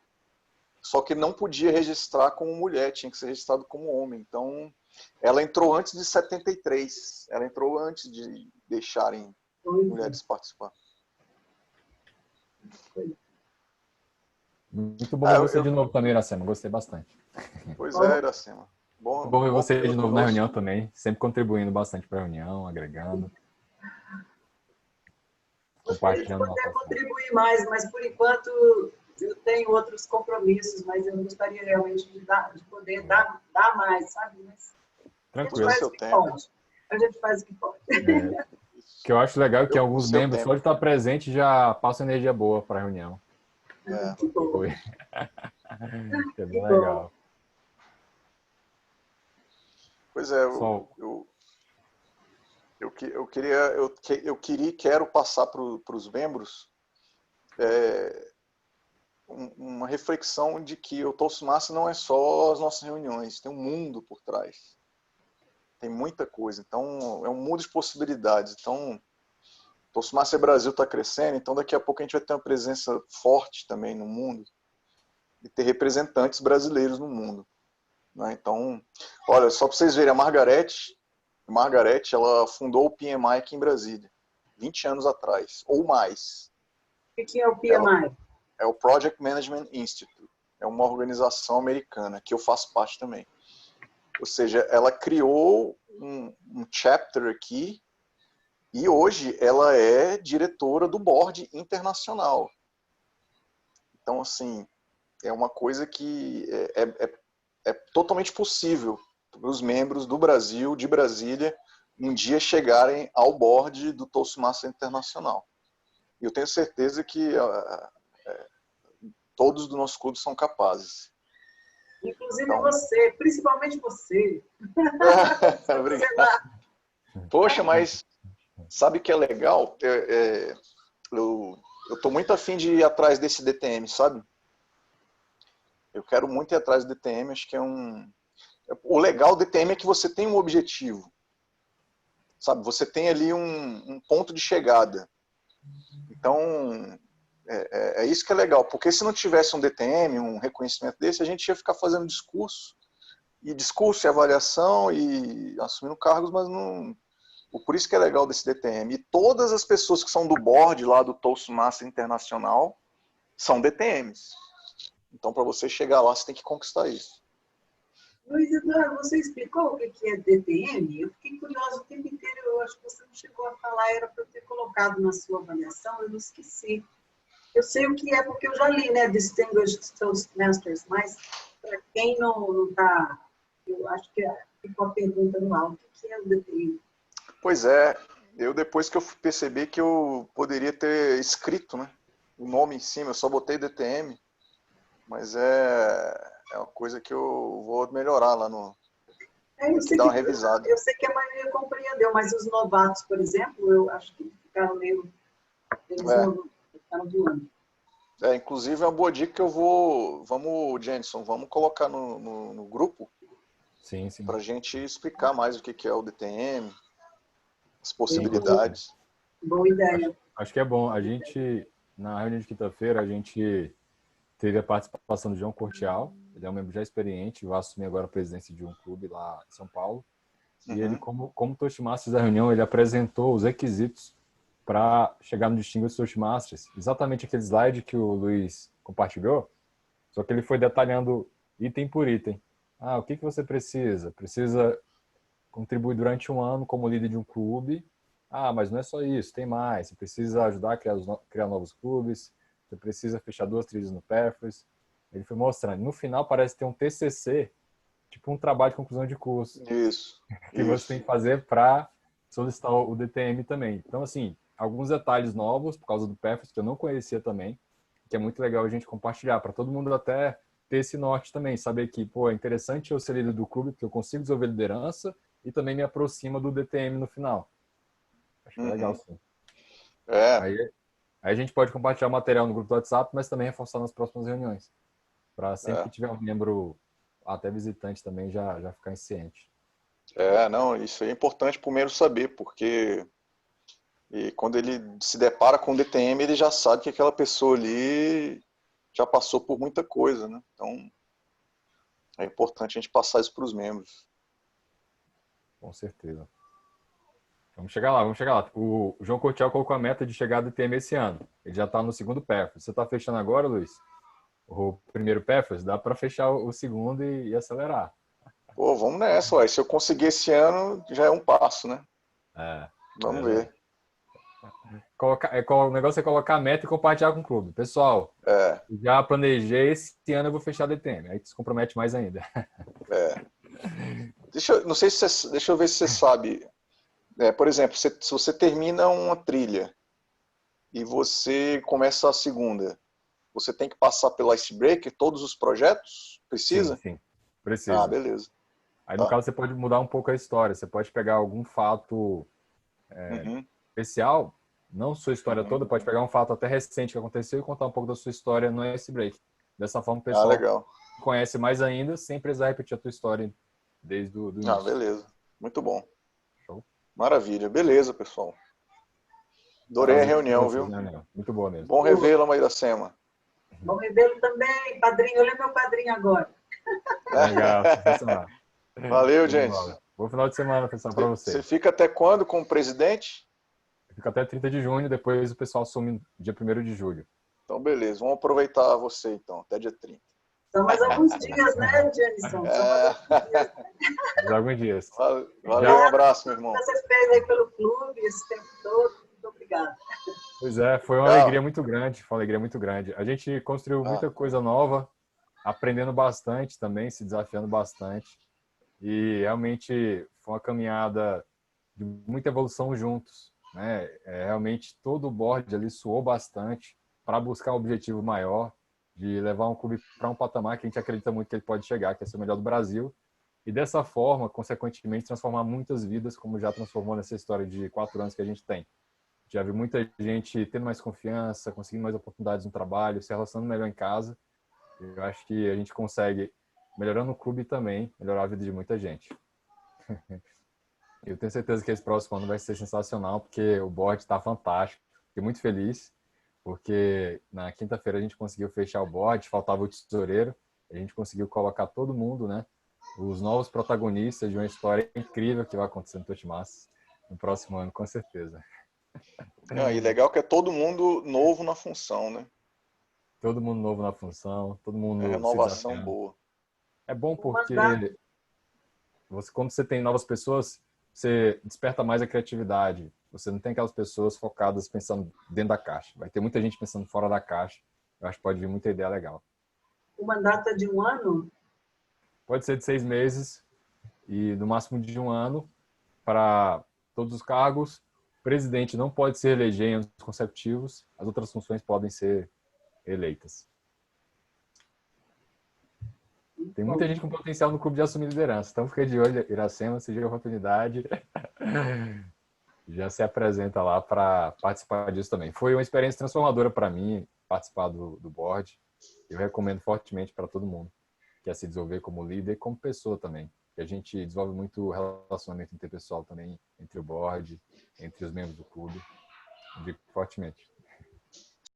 Só que não podia registrar como mulher, tinha que ser registrado como homem. Então, ela entrou antes de 73. Ela entrou antes de deixarem mulheres participar. Muito bom ver você de novo também, Iracema. Gostei bastante. Pois é, Iracema. Bom ver você de novo na reunião também. Sempre contribuindo bastante para a reunião, agregando. Gostaria de poder contribuir mais, mas por enquanto eu tenho outros compromissos, mas eu gostaria realmente de poder dar mais, sabe? Mas Tranquilo. a gente faz o que pode. O que eu acho legal é que alguns membros, só de estar presente, já passam energia boa para a reunião. Que bom. É bem legal. Pois é, quero passar para os membros uma reflexão de que o Toastmaster não é só as nossas reuniões, tem um mundo por trás. Tem muita coisa, então é um mundo de possibilidades. Então, o Toastmaster Brasil está crescendo, então daqui a pouco a gente vai ter uma presença forte também no mundo e ter representantes brasileiros no mundo. Né? Então, olha, só para vocês verem, a Margarete, ela fundou o PMI aqui em Brasília, 20 anos atrás, ou mais. O que é o PMI? É o Project Management Institute. É uma organização americana, que eu faço parte também. Ou seja, ela criou um chapter aqui e hoje ela é diretora do board internacional. Então, assim, é uma coisa que é totalmente possível para os membros do Brasil, de Brasília, um dia chegarem ao board do Toastmaster Internacional. E eu tenho certeza que todos do nosso clube são capazes. Inclusive então, você, principalmente você. Obrigado. Poxa, mas sabe o que é legal? Eu estou muito afim de ir atrás desse DTM, sabe? Eu quero muito ir atrás do DTM, acho que é o legal do DTM é que você tem um objetivo. Sabe? Você tem ali um ponto de chegada. Então, é isso que é legal. Porque se não tivesse um DTM, um reconhecimento desse, a gente ia ficar fazendo discurso e avaliação e assumindo cargos, mas não... Por isso que é legal desse DTM. E todas as pessoas que são do board lá do Toastmaster Internacional são DTMs. Então, para você chegar lá, você tem que conquistar isso. Luiz Eduardo, você explicou o que é DTM? Eu fiquei curiosa o tempo inteiro, eu acho que você não chegou a falar, era para eu ter colocado na sua avaliação, eu não esqueci. Eu sei o que é, porque eu já li, né, Distinguished Toastmasters, mas para quem não está, eu acho que ficou a pergunta no alto, o que é o DTM? Pois é, depois que eu percebi que eu poderia ter escrito, né, o nome em cima, eu só botei DTM, mas é uma coisa que eu vou melhorar lá no... dar uma revisada. Eu sei que a maioria compreendeu, mas os novatos, por exemplo, eu acho que ficaram meio... Eles não ficaram voando. Inclusive, é uma boa dica que eu vou... Jenson, vamos colocar no grupo. Sim. Para a gente explicar mais o que é o DTM, as possibilidades. Boa ideia. Acho que é bom. A gente, na reunião de quinta-feira, a gente teve a participação do João Cortial. Ele é um membro já experiente, vai assumir agora a presidência de um clube lá em São Paulo. E ele, como Toastmasters da reunião, ele apresentou os requisitos para chegar no Distinguished Toastmasters. Exatamente aquele slide que o Luiz compartilhou, só que ele foi detalhando item por item. O que você precisa? Precisa contribuir durante um ano como líder de um clube. Mas não é só isso, tem mais. Você precisa ajudar a criar novos clubes, você precisa fechar 2 trilhas no Perfers. Ele foi mostrando. No final parece ter um TCC, tipo um trabalho de conclusão de curso. Isso. Que você tem que fazer para solicitar o DTM também. Então, assim, alguns detalhes novos por causa do Perfers que eu não conhecia também, que é muito legal a gente compartilhar para todo mundo até ter esse norte também, saber que, é interessante eu ser líder do clube, porque eu consigo desenvolver liderança e também me aproxima do DTM no final. Acho que é legal, sim. Aí a gente pode compartilhar o material no grupo do WhatsApp, mas também reforçar nas próximas reuniões. Para sempre que tiver um membro, até visitante também, já ficar ciente. Não, isso é importante para o membro saber, porque quando ele se depara com o DTM, ele já sabe que aquela pessoa ali já passou por muita coisa, né? Então, é importante a gente passar isso para os membros. Com certeza. Vamos chegar lá. O João Cortial colocou a meta de chegar ao DTM esse ano. Ele já está no segundo perfil. Você está fechando agora, Luiz? o primeiro preface, dá para fechar o segundo e acelerar. Pô, vamos nessa, ué. Se eu conseguir esse ano, já é um passo, né? Vamos ver. O negócio é colocar a meta e compartilhar com o clube. Pessoal, já planejei, esse ano eu vou fechar a DTM. Aí tu se compromete mais ainda. Deixa eu ver se você sabe. Por exemplo, se você termina uma trilha e você começa a segunda, você tem que passar pelo icebreaker todos os projetos? Precisa? Sim, precisa. Beleza. Aí, no caso, você pode mudar um pouco a história. Você pode pegar algum fato especial, não sua história toda, pode pegar um fato até recente que aconteceu e contar um pouco da sua história no icebreaker. Dessa forma, o pessoal conhece mais ainda, sem precisar repetir a tua história desde o início. Beleza. Muito bom. Show. Maravilha. Beleza, pessoal. Adorei a reunião, viu? Muito boa mesmo. Bom revê-lo, Mairacema. Bom revê-lo também, padrinho. Ele é meu padrinho agora. Legal, sensacional. Valeu, gente. Bom final de semana, pessoal, para você. Você fica até quando como presidente? Fica até 30 de junho, depois o pessoal assume dia 1º de julho. Então, beleza. Vamos aproveitar você, então, até dia 30. São mais alguns dias, né, Janison? Alguns dias. Valeu, um abraço, meu irmão. Você fez aí pelo clube esse tempo todo. Muito obrigada. Pois é, foi uma alegria muito grande. Foi uma alegria muito grande. A gente construiu muita coisa nova, aprendendo bastante também, se desafiando bastante. E realmente foi uma caminhada de muita evolução juntos, né? Realmente todo o board ali suou bastante para buscar um objetivo maior, de levar um clube para um patamar que a gente acredita muito que ele pode chegar, que é ser o melhor do Brasil. E dessa forma, consequentemente, transformar muitas vidas, como já transformou nessa história de 4 anos que a gente tem. Já vi muita gente tendo mais confiança, conseguindo mais oportunidades no trabalho, se relacionando melhor em casa. Eu acho que a gente consegue, melhorando o clube também, melhorar a vida de muita gente. Eu tenho certeza que esse próximo ano vai ser sensacional, porque o board está fantástico. Fiquei muito feliz, porque na quinta-feira a gente conseguiu fechar o board, faltava o tesoureiro, a gente conseguiu colocar todo mundo, né? Os novos protagonistas de uma história incrível que vai acontecer no Toastmasters no próximo ano, com certeza. E legal que é todo mundo novo na função, né? Todo mundo novo na função, todo mundo renovação boa. É bom porque quando você tem novas pessoas, você desperta mais a criatividade. Você não tem aquelas pessoas focadas pensando dentro da caixa. Vai ter muita gente pensando fora da caixa. Eu acho que pode vir muita ideia legal. O mandato é de 1 ano? Pode ser de 6 meses e no máximo de 1 ano para todos os cargos. O presidente não pode se reeleger em anos consecutivos. As outras funções podem ser eleitas. Tem muita gente com potencial no clube de assumir liderança. Então fica de olho, Iracema, se tiver oportunidade, já se apresenta lá para participar disso também. Foi uma experiência transformadora para mim participar do board. Eu recomendo fortemente para todo mundo que quer se desenvolver como líder e como pessoa também. Que a gente desenvolve muito relacionamento interpessoal também entre o board, entre os membros do clube. Eu digo fortemente.